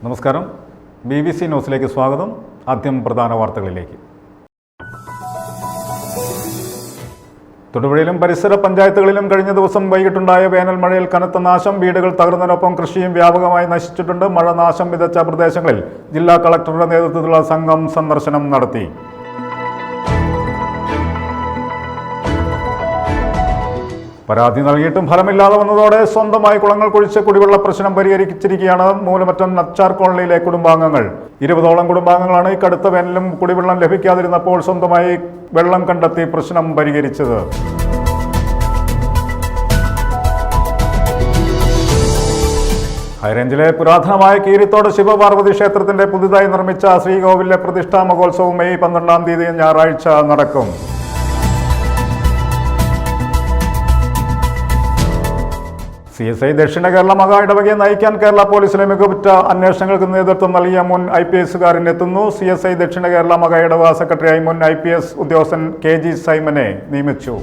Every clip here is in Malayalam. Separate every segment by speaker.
Speaker 1: നമസ്കാരം. BBC ന്യൂസിലേക്ക് സ്വാഗതം. ആദ്യം പ്രധാന വാർത്തകളിലേക്ക്. തൊടുപുഴയിലും പരിസര പഞ്ചായത്തുകളിലും കഴിഞ്ഞ ദിവസം വൈകിട്ടുണ്ടായ വേനൽ മഴയിൽ കനത്ത നാശം. വീടുകൾ തകർന്നതിനൊപ്പം കൃഷിയും വ്യാപകമായി നശിച്ചിട്ടുണ്ട്. മഴ നാശം വിതച്ച പ്രദേശങ്ങളിൽ ജില്ലാ കളക്ടറുടെ നേതൃത്വത്തിലുള്ള സംഘം സന്ദർശനം നടത്തി. പരാതി നൽകിയിട്ടും ഫലമില്ലാതെ വന്നതോടെ സ്വന്തമായി കുളങ്ങൾ കുഴിച്ച് കുടിവെള്ള പ്രശ്നം പരിഹരിച്ചിരിക്കുകയാണ് മൂലമറ്റം നച്ചാർ കോളനിയിലെ കുടുംബാംഗങ്ങൾ. 20ഓളം കുടുംബാംഗങ്ങളാണ് ഈ കടുത്ത വേനലും കുടിവെള്ളം ലഭിക്കാതിരുന്നപ്പോൾ സ്വന്തമായി വെള്ളം കണ്ടെത്തി പ്രശ്നം പരിഹരിച്ചത്. ഹൈറേഞ്ചിലെ പുരാതനമായ കീരിത്തോട് ശിവപാർവതി ക്ഷേത്രത്തിന്റെ പുതുതായി നിർമ്മിച്ച ശ്രീകോവിലിലെ പ്രതിഷ്ഠാ മഹോത്സവം മെയ് 12-ാം തീയതി ഞായറാഴ്ച നടക്കും. CSI ദക്ഷിണ കേരള മഹാ ഇടവകയെ നയിക്കാൻ കേരള പോലീസിലെ മികവുറ്റ അന്വേഷണങ്ങൾക്ക് നേതൃത്വം നൽകിയ മുൻ IPS എത്തുന്നു. CSI ദക്ഷിണ കേരള മഹാ ഇടവക സെക്രട്ടറിയായി മുൻ IPS ഉദ്യോഗസ്ഥൻ KG സൈമനെ നിയമിച്ചു.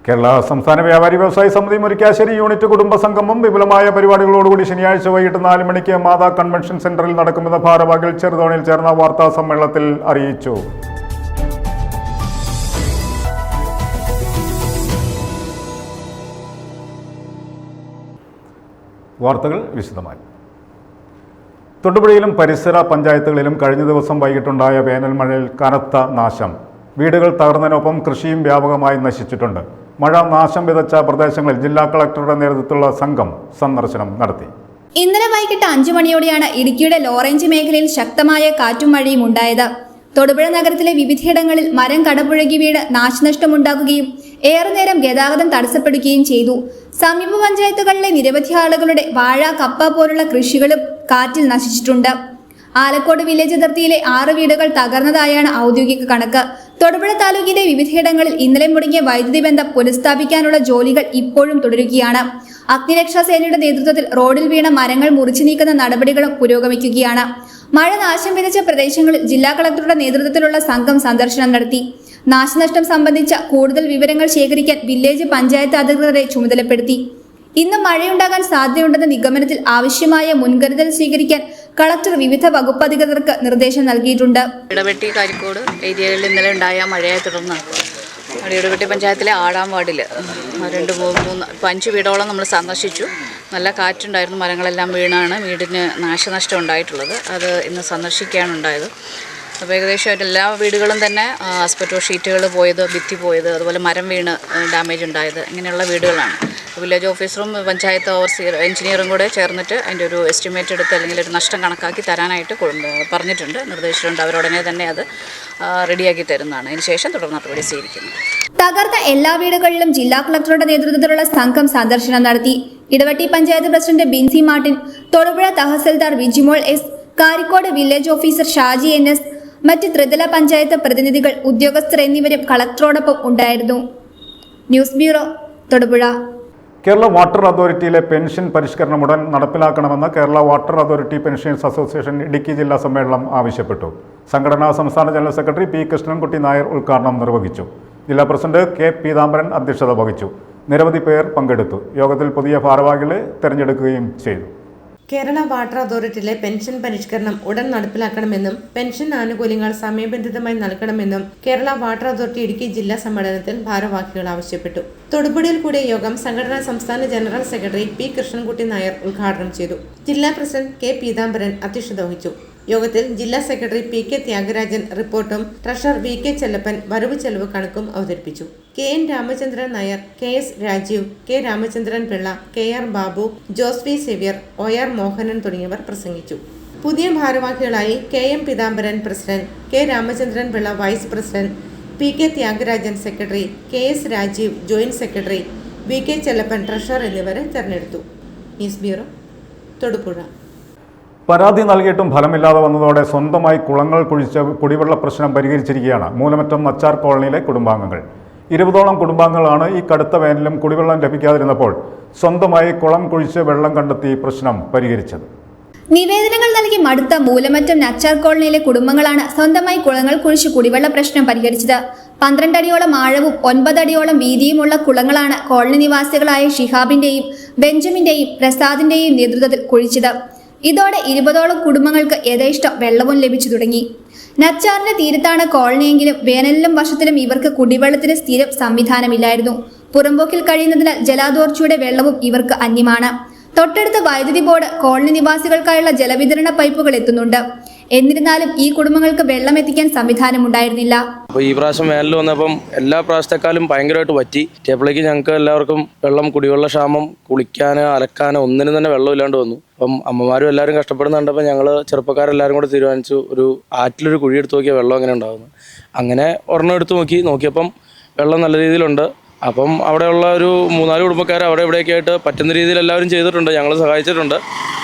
Speaker 1: കേരള സംസ്ഥാന വ്യാപാരി വ്യവസായി സമിതി മുരിക്കാശ്ശേരി യൂണിറ്റ് കുടുംബ സംഗമം വിപുലമായ പരിപാടികളോടുകൂടി ശനിയാഴ്ച വൈകിട്ട് 4 മണിക്ക് മാതാ കൺവെൻഷൻ സെന്ററിൽ നടക്കുമെന്ന് ഭാരവാഹികൾ ചെറുതോണിയിൽ ചേർന്ന വാർത്താ സമ്മേളനത്തിൽ അറിയിച്ചു. വാർത്തകൾ വിശദമായി. തൊടുപുഴയിലും പരിസര പഞ്ചായത്തുകളിലും കഴിഞ്ഞ ദിവസം വൈകിട്ടുണ്ടായ വേനൽ മഴയിൽ കനത്ത നാശം. വീടുകൾ തകർന്നതിനൊപ്പം കൃഷിയും വ്യാപകമായി നശിച്ചിട്ടുണ്ട്. മഴ നാശം വിതച്ച പ്രദേശങ്ങളിൽ ജില്ലാ കളക്ടറുടെ നേതൃത്വത്തിലുള്ള സംഘം സന്ദർശനം നടത്തി.
Speaker 2: ഇന്നലെ വൈകിട്ട് 5 മണിയോടെയാണ് ഇടുക്കിയുടെ ലോറേഞ്ച് മേഖലയിൽ ശക്തമായ കാറ്റും മഴയും ഉണ്ടായത്. തൊടുപുഴ നഗരത്തിലെ വിവിധയിടങ്ങളിൽ മരം കടപുഴകി വീട് നാശനഷ്ടമുണ്ടാക്കുകയും ഏറെ നേരം ഗതാഗതം തടസ്സപ്പെടുകയും ചെയ്തു. സമീപ പഞ്ചായത്തുകളിലെ നിരവധി ആളുകളുടെ വാഴ, കപ്പ പോലുള്ള കൃഷികളും കാറ്റിൽ നശിച്ചിട്ടുണ്ട്. ആലക്കോട് വില്ലേജ് അതിർത്തിയിലെ 6 വീടുകൾ തകർന്നതായാണ് ഔദ്യോഗിക കണക്ക്. തൊടുപുഴ താലൂക്കിന്റെ വിവിധയിടങ്ങളിൽ ഇന്നലെ മുടങ്ങിയ വൈദ്യുതി ബന്ധം പുനഃസ്ഥാപിക്കാനുള്ള ജോലികൾ ഇപ്പോഴും തുടരുകയാണ്. അഗ്നിരക്ഷാ സേനയുടെ നേതൃത്വത്തിൽ റോഡിൽ വീണ മരങ്ങൾ മുറിച്ചു നീക്കുന്ന നടപടികളും പുരോഗമിക്കുകയാണ്. മഴ നാശം വിതച്ച പ്രദേശങ്ങളിൽ ജില്ലാ കളക്ടറുടെ നേതൃത്വത്തിലുള്ള സംഘം സന്ദർശനം നടത്തി. നാശനഷ്ടം സംബന്ധിച്ച കൂടുതൽ വിവരങ്ങൾ ശേഖരിക്കാൻ വില്ലേജ് പഞ്ചായത്ത് അധികൃതരെ ചുമതലപ്പെടുത്തി. ഇന്ന് മഴയുണ്ടാകാൻ സാധ്യതയുണ്ടെന്ന നിഗമനത്തിൽ ആവശ്യമായ മുൻകരുതൽ സ്വീകരിക്കാൻ കളക്ടർ വിവിധ വകുപ്പ് അധികൃതർക്ക് നിർദ്ദേശം നൽകിയിട്ടുണ്ട്.
Speaker 3: ഇടവെട്ടി കാരിക്കോട് ഏരിയകളിൽ ഇന്നലെ ഉണ്ടായ മഴയെ തുടർന്ന് ഇടവെട്ടി പഞ്ചായത്തിലെ 6-ാം വാർഡിൽ 5 വീടോളം നമ്മൾ സന്ദർശിച്ചു. നല്ല കാറ്റുണ്ടായിരുന്നു. മരങ്ങളെല്ലാം വീണാണ് വീടിന് നാശനഷ്ടം ഉണ്ടായിട്ടുള്ളത്. അത് ഇന്ന് സന്ദർശിക്കുകയാണ് ഉണ്ടായത്. അപ്പോൾ ഏകദേശം എല്ലാ വീടുകളും തന്നെ ആസ്പെറ്റോ ഷീറ്റുകൾ പോയത്, ഭിത്തി പോയത്, അതുപോലെ മരം വീണ് ഡാമേജ് ഉണ്ടായത്, ഇങ്ങനെയുള്ള വീടുകളാണ്. വില്ലേജ് ഓഫീസറും പഞ്ചായത്ത് ഓവർസിയർ എഞ്ചിനീയറും കൂടെ ചേർന്നിട്ട് അതിൻ്റെ ഒരു എസ്റ്റിമേറ്റ് എടുത്ത് അല്ലെങ്കിൽ ഒരു നഷ്ടം കണക്കാക്കി തരാനായിട്ട് പറഞ്ഞിട്ടുണ്ട്, നിർദ്ദേശിച്ചിട്ടുണ്ട്. അവരുടനെ തന്നെ അത് റെഡിയാക്കി തരുന്നതാണ്. അതിനുശേഷം തുടർ നടപടി സ്വീകരിക്കുന്നു.
Speaker 2: തകർന്ന എല്ലാ വീടുകളിലും ജില്ലാ കളക്ടറുടെ നേതൃത്വത്തിലുള്ള സംഘം സന്ദർശനം നടത്തി. Idavetti panchayat president Binsy Martin, Thodupuzha tahsildar Vijimol S, Karikode village officer Shaji NS, മറ്റ് ത്രിതല പഞ്ചായത്ത് പ്രതിനിധികൾ, ഉദ്യോഗസ്ഥർ എന്നിവരും കളക്ടറോടൊപ്പം ഉണ്ടായിരുന്നു. News bureau, Thodupuzha.
Speaker 1: Kerala water അതോറിറ്റിയിലെ പെൻഷൻ പരിഷ്കരണം ഉടൻ നടപ്പിലാക്കണമെന്ന് Kerala water authority pensioners association Idukki ജില്ലാ സമ്മേളനം ആവശ്യപ്പെട്ടു. സംഘടനാ സംസ്ഥാന general secretary P. Krishnankutty Nair ഉദ്ഘാടനം നിർവഹിച്ചു. ജില്ലാ പ്രസിഡന്റ് K. പീതാംബരൻ അധ്യക്ഷത വഹിച്ചു. നിരവധി പേർ പങ്കെടുത്തു. യോഗത്തിൽ പുതിയ ഭാരവാഹികളെ തെരഞ്ഞെടുക്കുകയും ചെയ്തു.
Speaker 4: കേരള വാട്ടർ അതോറിറ്റിയിലെ പെൻഷൻ പരിഷ്കരണം ഉടൻ നടപ്പിലാക്കണമെന്നും പെൻഷൻ ആനുകൂല്യങ്ങൾ സമയബന്ധിതമായി നൽകണമെന്നും കേരള വാട്ടർ അതോറിറ്റി ഇടുക്കി ജില്ലാ സമ്മേളനത്തിൽ ഭാരവാഹികൾ ആവശ്യപ്പെട്ടു. തൊടുപുഴയിൽ കൂടിയ യോഗം സംഘടനാ സംസ്ഥാന general secretary P. Krishnankutty Nair ഉദ്ഘാടനം ചെയ്തു. ജില്ലാ പ്രസിഡന്റ് K. പീതാംബരൻ അധ്യക്ഷത വഹിച്ചു. യോഗത്തിൽ ജില്ലാ സെക്രട്ടറി P. K. ത്യാഗരാജൻ റിപ്പോർട്ടും ട്രഷറർ V. K. ചെല്ലപ്പൻ വരവ് ചെലവ് കണക്കും അവതരിപ്പിച്ചു. K. N. Ramachandran Nair, K. S. Rajeev, K. Ramachandran Pillai, K. R. Babu, Jose V. Xavier, O. R. Mohanan തുടങ്ങിയവർ പ്രസംഗിച്ചു. പുതിയ ഭാരവാഹികളായി K. M. Peethambaran president, K. Ramachandran Pillai vice president, P. K. Thyagarajan secretary, K. S. Rajeev joint secretary, V. K. Chellappan treasurer എന്നിവരെ തെരഞ്ഞെടുത്തു. News bureau, Thodupuzha.
Speaker 1: പരാതി നൽകിയിട്ടും ഫലമില്ലാതെ വന്നതോടെ സ്വന്തമായി കുളങ്ങൾ കുഴിച്ച് കുടിവെള്ള പ്രശ്നം പരിഹരിച്ചിരിക്കുകയാണ് മൂലമറ്റം നച്ചാർ കോളനിയിലെ കുടുംബാംഗങ്ങൾ. 20ഓളം കുടുംബാംഗങ്ങളാണ് ഈ കടുത്ത വേനലും കുടിവെള്ളം ലഭിക്കാതിരുന്നപ്പോൾ സ്വന്തമായി കുളം കുഴിച്ച് വെള്ളം കണ്ടെത്തി പ്രശ്നം പരിഹരിച്ചത്.
Speaker 2: നിവേദനങ്ങൾ നൽകി മടുത്ത മൂലമറ്റം നച്ചാർ കോളനിയിലെ കുടുംബങ്ങളാണ് സ്വന്തമായി കുളങ്ങൾ കുഴിച്ച് കുടിവെള്ള പ്രശ്നം പരിഹരിച്ചത്. 12 അടിയോളം ആഴവും 9 അടിയോളം വീതിയുമുള്ള കുളങ്ങളാണ് കോളനി നിവാസികളായ ഷിഹാബിന്റെയും ബെഞ്ചമിന്റെയും പ്രസാദിന്റെയും നേതൃത്വത്തിൽ കുഴിച്ചത്. ഇതോടെ 20ഓളം കുടുംബങ്ങൾക്ക് യഥേഷ്ടം വെള്ളവും ലഭിച്ചു തുടങ്ങി. നച്ചാറിന്റെ തീരത്താണ് കോളനിയെങ്കിലും വേനലിലും വർഷത്തിലും ഇവർക്ക് കുടിവെള്ളത്തിന് സ്ഥിരം സംവിധാനമില്ലായിരുന്നു. പുറമ്പോക്കിൽ കഴിയുന്നതിനാൽ ജലാതോർച്ചയുടെ വെള്ളവും ഇവർക്ക് അന്യമാണ്. തൊട്ടടുത്ത വൈദ്യുതി ബോർഡ് കോളനി നിവാസികൾക്കായുള്ള ജലവിതരണ പൈപ്പുകൾ എത്തുന്നുണ്ട്. എന്നിരുന്നാലും ഈ കുടുംബങ്ങൾക്ക് വെള്ളം എത്തിക്കാൻ സംവിധാനമുണ്ടായിരുന്നില്ല.
Speaker 5: അപ്പോൾ ഈ പ്രാവശ്യം വേനൽ വന്നപ്പം എല്ലാ പ്രാവശ്യത്തെക്കാളും ഭയങ്കരമായിട്ട് പറ്റി. ഇതേപ്പോഴേക്ക് ഞങ്ങൾക്ക് എല്ലാവർക്കും വെള്ളം, കുടിവെള്ള ക്ഷാമം, കുളിക്കാനോ അലക്കാനോ ഒന്നിനും തന്നെ വെള്ളം ഇല്ലാണ്ട് വന്നു. അപ്പം അമ്മമാരും എല്ലാവരും കഷ്ടപ്പെടുന്നുണ്ടപ്പോൾ ഞങ്ങൾ ചെറുപ്പക്കാരെല്ലാവരും കൂടെ തീരുമാനിച്ചു ഒരു ആറ്റിലൊരു കുഴി എടുത്ത് നോക്കിയാൽ വെള്ളം അങ്ങനെ ഉണ്ടാകുന്നു. അങ്ങനെ ഒരെണ്ണം എടുത്ത് നോക്കിയപ്പം വെള്ളം നല്ല രീതിയിലുണ്ട്. അപ്പം അവിടെയുള്ള ഒരു 3-4 കുടുംബക്കാർ അവിടെ ഇവിടെയൊക്കെ ആയിട്ട് പറ്റുന്ന രീതിയിൽ എല്ലാവരും ചെയ്തിട്ടുണ്ട്, ഞങ്ങൾ സഹായിച്ചിട്ടുണ്ട്.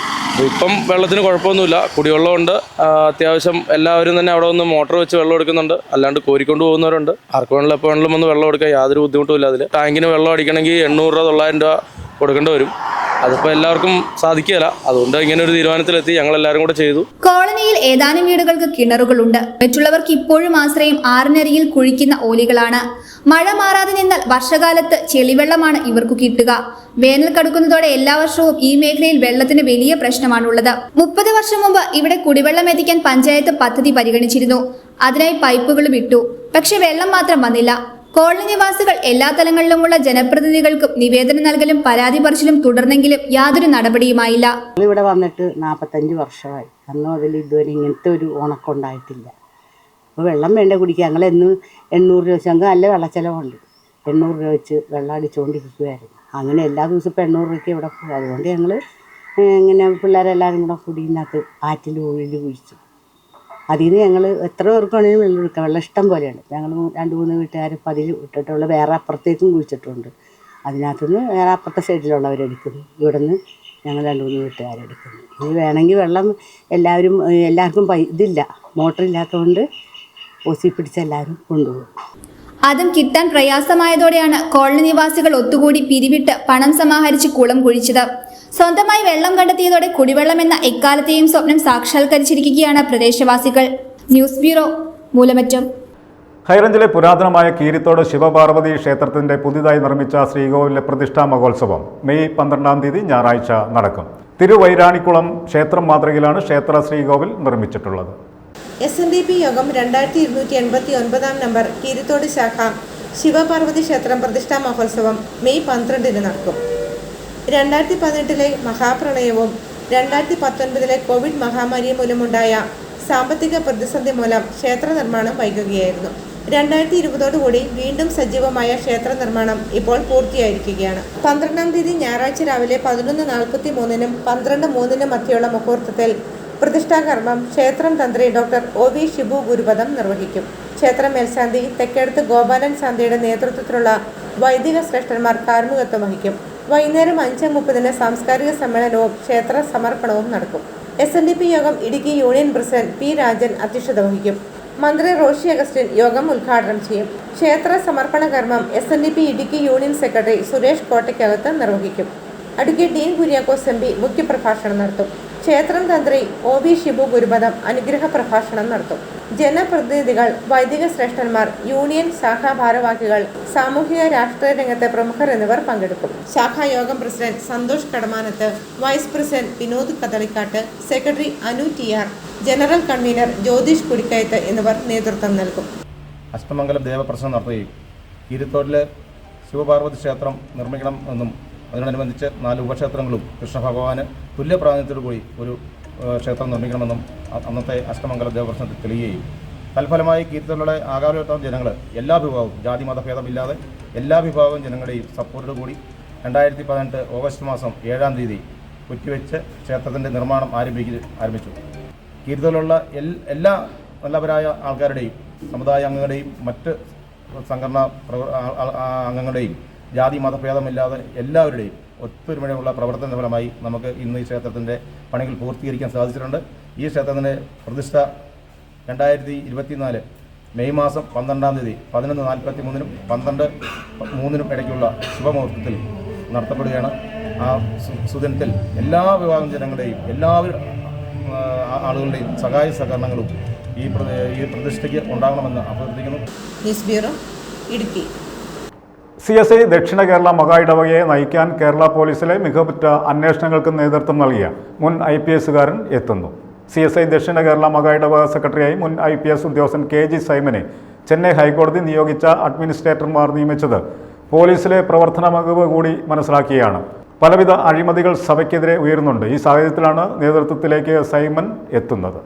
Speaker 5: ഇപ്പം വെള്ളത്തിന് കുഴപ്പമൊന്നുമില്ല, കുടിവെള്ളമുണ്ട്. അത്യാവശ്യം എല്ലാവരും തന്നെ അവിടെ വന്ന് മോട്ടോർ വെച്ച് വെള്ളം എടുക്കുന്നുണ്ട്. അല്ലാണ്ട് കോരിക്കൊണ്ട് പോകുന്നവരുണ്ട്. ആർക്ക് വേണമെങ്കിലും എപ്പോൾ വേണമെങ്കിലും വന്ന് വെള്ളം എടുക്കാൻ യാതൊരു ബുദ്ധിമുട്ടുമില്ല. അതിൽ ടാങ്കിന് വെള്ളം അടിക്കണമെങ്കിൽ 800 രൂപ 900 രൂപ കൊടുക്കേണ്ടി വരും. അതിപ്പോൾ എല്ലാവർക്കും സാധിക്കുകയില്ല. അതുകൊണ്ട് ഇങ്ങനെ ഒരു തീരുമാനത്തിലെത്തി ഞങ്ങളെല്ലാവരും കൂടെ ചെയ്തു.
Speaker 2: കോളനിയിൽ ഏതാനും വീടുകൾക്ക് കിണറുകളുണ്ട്. മറ്റുള്ളവർക്ക് ഇപ്പോഴും ആശ്രയം ആറിനരിയിൽ കുഴിക്കുന്ന ഓലികളാണ്. മഴ മാറാതെ നിന്നാൽ വർഷകാലത്ത് ചെളിവെള്ളമാണ് ഇവർക്ക് കിട്ടുക. വേനൽ കടുക്കുന്നതോടെ എല്ലാ വർഷവും ഈ മേഖലയിൽ വെള്ളത്തിന് വലിയ പ്രശ്നമാണുള്ളത്. 30 വർഷം മുമ്പ് ഇവിടെ കുടിവെള്ളം എത്തിക്കാൻ പഞ്ചായത്ത് പദ്ധതി പരിഗണിച്ചിരുന്നു. അതിനായി പൈപ്പുകൾ വിട്ടു. പക്ഷെ വെള്ളം മാത്രം വന്നില്ല. കോളനി നിവാസികൾ എല്ലാ തലങ്ങളിലുമുള്ള ജനപ്രതിനിധികൾക്കും നിവേദനം നൽകലും പരാതി പറച്ചിലും തുടർന്നെങ്കിലും യാതൊരു നടപടിയുമായില്ല.
Speaker 6: ഇവിടെ വന്നിട്ട് 45 വർഷമായി. അന്ന് മുതൽ ഇതുവരെ ഇങ്ങനത്തെ ഒരു ഉണക്കമുണ്ടായിട്ടില്ല. അപ്പോൾ വെള്ളം വേണ്ട കുടിക്കുക. ഞങ്ങൾ എന്നും 800 രൂപ വെച്ച് ഞങ്ങൾക്ക് നല്ല വെള്ളച്ചെലവുണ്ട്. 800 രൂപ വെച്ച് വെള്ളം അടിച്ചുകൊണ്ടിരിക്കുമായിരുന്നു. അങ്ങനെ എല്ലാ ദിവസവും ഇപ്പോൾ 800 രൂപയ്ക്ക് ഇവിടെ പോകും. അതുകൊണ്ട് ഞങ്ങൾ ഇങ്ങനെ പിള്ളേരെല്ലാവരും കൂടെ കുടിയിനകത്ത് ആറ്റിൽ ഉള്ളിൽ കുഴിച്ചു. അതിൽ നിന്ന് ഞങ്ങൾ എത്ര പേർക്ക് വേണമെങ്കിലും വെള്ളം എടുക്കാം. വെള്ളം ഇഷ്ടം പോലെയുണ്ട്. ഞങ്ങൾ 2-3 വീട്ടുകാർ ഇപ്പോൾ അതിൽ ഇട്ടിട്ടുള്ള വേറെ അപ്പുറത്തേക്കും കുഴിച്ചിട്ടുണ്ട്. അതിനകത്തുനിന്ന് വേറെ അപ്പുറത്തെ സൈഡിലുള്ളവരെടുക്കുന്നു. ഇവിടെ നിന്ന് ഞങ്ങൾ 2-3 വീട്ടുകാരെടുക്കുന്നു. ഇനി വേണമെങ്കിൽ വെള്ളം എല്ലാവർക്കും ഇതില്ല, മോട്ടറില്ലാത്തതുകൊണ്ട് ഓസി പിടിച്ച് എല്ലാവരും കൊണ്ടുപോകും.
Speaker 2: അതും കിട്ടാൻ പ്രയാസമായതോടെയാണ് കോളനി നിവാസികൾ ഒത്തുകൂടി പിരിവിട്ട് പണം സമാഹരിച്ച് കുളം കുഴിച്ചത്. സ്വന്തമായി വെള്ളം കണ്ടെത്തിയതോടെ കുടിവെള്ളം എന്ന എക്കാലത്തെയും സ്വപ്നം സാക്ഷാത്കരിച്ചിരിക്കുകയാണ് പ്രദേശവാസികൾ. News bureau, Moolamattom.
Speaker 1: ഹൈറേഞ്ചിലെ പുരാതനമായ കീരിത്തോട് ശിവപാർവതി ക്ഷേത്രത്തിന്റെ പുതിയതായി നിർമ്മിച്ച ശ്രീകോവിലിലെ പ്രതിഷ്ഠാ മഹോത്സവം മെയ് 12-ാം തീയതി ഞായറാഴ്ച നടക്കും. തിരുവൈരാണിക്കുളം ക്ഷേത്രം മാതൃകയിലാണ് ക്ഷേത്ര ശ്രീകോവിൽ നിർമ്മിച്ചിട്ടുള്ളത്.
Speaker 4: SNDP യോഗം 2289 നമ്പർ കീരിത്തോട് ശാഖ ശിവപാർവതി ക്ഷേത്രം പ്രതിഷ്ഠാ മഹോത്സവം മെയ് 12-ന് നടക്കും. 2018-ലെ മഹാപ്രളയവും 2019-ലെ കോവിഡ് മഹാമാരിയും മൂലമുണ്ടായ സാമ്പത്തിക പ്രതിസന്ധി മൂലം ക്ഷേത്ര നിർമ്മാണം വൈകുകയായിരുന്നു. 2020ഓടുകൂടി വീണ്ടും സജീവമായ ക്ഷേത്ര നിർമ്മാണം ഇപ്പോൾ പൂർത്തിയായിരിക്കുകയാണ്. 12-ാം തീയതി ഞായറാഴ്ച രാവിലെ 11:43-നും 12:03-നും മധ്യയുള്ള മുഹൂർത്തത്തിൽ പ്രതിഷ്ഠാകർമ്മം ക്ഷേത്രം തന്ത്രി ഡോക്ടർ OV ഷിബു ഗുരുപദം നിർവഹിക്കും. ക്ഷേത്ര മേൽശാന്തി തെക്കേടത്ത് ഗോപാലൻ ശാന്തിയുടെ നേതൃത്വത്തിലുള്ള വൈദിക ശ്രേഷ്ഠന്മാർ കാർമ്മികത്വം വഹിക്കും. വൈകുന്നേരം 5:30-ന് സാംസ്കാരിക സമ്മേളനവും ക്ഷേത്ര സമർപ്പണവും നടക്കും. SNDP യോഗം Idukki union president P. Rajan അധ്യക്ഷത വഹിക്കും. മന്ത്രി റോഷി അഗസ്റ്റിൻ യോഗം ഉദ്ഘാടനം ചെയ്യും. ക്ഷേത്ര സമർപ്പണ കർമ്മം SNDP Idukki union secretary Suresh Kottakkakath നിർവഹിക്കും. അഡ്വക്കേറ്റ് ഡീൻ കുര്യാക്കോസ് MP മുഖ്യപ്രഭാഷണം നടത്തും. ക്ഷേത്രം തന്ത്രി OV ഷിബു ഗുരുപദം അനുഗ്രഹ പ്രഭാഷണം നടത്തും. ജനപ്രതിനിധികൾ, വൈദിക ശ്രേഷ്ഠന്മാർ, യൂണിയൻ ശാഖാ ഭാരവാഹികൾ, സാമൂഹിക രാഷ്ട്രീയ രംഗത്തെ പ്രമുഖർ എന്നിവർ പങ്കെടുക്കും. ശാഖായോഗം president Santhosh Kadamanath, vice president Vinod Kadalikkat, secretary Anu TR, general convener Jyothish Kudikkayath എന്നിവർ നേതൃത്വം നൽകും.
Speaker 7: അഷ്ടമംഗലം ദേവപ്രശ്നം നടത്തുകയും കീരിത്തോടിലെ ശിവപാർവതി ക്ഷേത്രം നിർമ്മിക്കണം എന്നും അതിനോടനുബന്ധിച്ച് 4 ഉപക്ഷേത്രങ്ങളും കൃഷ്ണഭഗവാന് തുല്യ പ്രാധാന്യത്തോടുകൂടി ഒരു ക്ഷേത്രം നിർമ്മിക്കണമെന്നും അന്നത്തെ അഷ്ടമംഗല ദേവപ്രശ്നത്തിൽ തെളിയുകയും തൽഫലമായി കീർത്തനയുടെ ആകാരത്തോളം ജനങ്ങൾ എല്ലാ വിഭാഗവും ജാതി മതഭേദമില്ലാതെ എല്ലാ വിഭാഗം ജനങ്ങളുടെയും സപ്പോർട്ടോടുകൂടി 2018 ഓഗസ്റ്റ് മാസം 7-ാം തീയതി കുറ്റിവെച്ച് ക്ഷേത്രത്തിൻ്റെ നിർമ്മാണം ആരംഭിച്ചു. കീർത്തനയിലുള്ള എല്ലാ നല്ലവരായ ആൾക്കാരുടെയും സമുദായ അംഗങ്ങളുടെയും മറ്റ് സംഘടനാ അംഗങ്ങളുടെയും ജാതി മതഭേദമില്ലാതെ എല്ലാവരുടെയും ഒത്തൊരുമയുള്ള പ്രവർത്തന ഫലമായി നമുക്ക് ഇന്ന് ഈ ക്ഷേത്രത്തിൻ്റെ പണികൾ പൂർത്തീകരിക്കാൻ സാധിച്ചിട്ടുണ്ട്. ഈ ക്ഷേത്രത്തിൻ്റെ പ്രതിഷ്ഠ 2024 മെയ് മാസം 12-ാം തീയതി 11:43-നും 12:03-നും ഇടയ്ക്കുള്ള ശുഭമുഹൂർത്തത്തിൽ നടത്തപ്പെടുകയാണ്. ആ സുദിനത്തിൽ എല്ലാ വിഭാഗം ജനങ്ങളുടെയും ആളുകളുടെയും സഹായ സഹകരണങ്ങളും ഈ പ്രതിഷ്ഠയ്ക്ക് ഉണ്ടാകണമെന്ന് അഭ്യർത്ഥിക്കുന്നു.
Speaker 4: News bureau, Idukki.
Speaker 1: CSI ദക്ഷിണ കേരള മഹാ ഇടവകയെ നയിക്കാൻ കേരള പോലീസിലെ മികവുറ്റ അന്വേഷണങ്ങൾക്ക് നേതൃത്വം നൽകിയ മുൻ IPSകാരൻ എത്തുന്നു. CSI ദക്ഷിണ കേരള മഹാ ഇടവക സെക്രട്ടറിയായി മുൻ IPS ഉദ്യോഗസ്ഥൻ KG സൈമനെ ചെന്നൈ ഹൈക്കോടതി നിയോഗിച്ച അഡ്മിനിസ്ട്രേറ്റർമാർ നിയമിച്ചത് പോലീസിലെ പ്രവർത്തന മികവ് കൂടി മനസ്സിലാക്കിയാണ്. പലവിധ അഴിമതികൾ സഭയ്ക്കെതിരെ ഉയരുന്നുണ്ട്. ഈ സാഹചര്യത്തിലാണ് നേതൃത്വത്തിലേക്ക് സൈമൻ എത്തുന്നത്.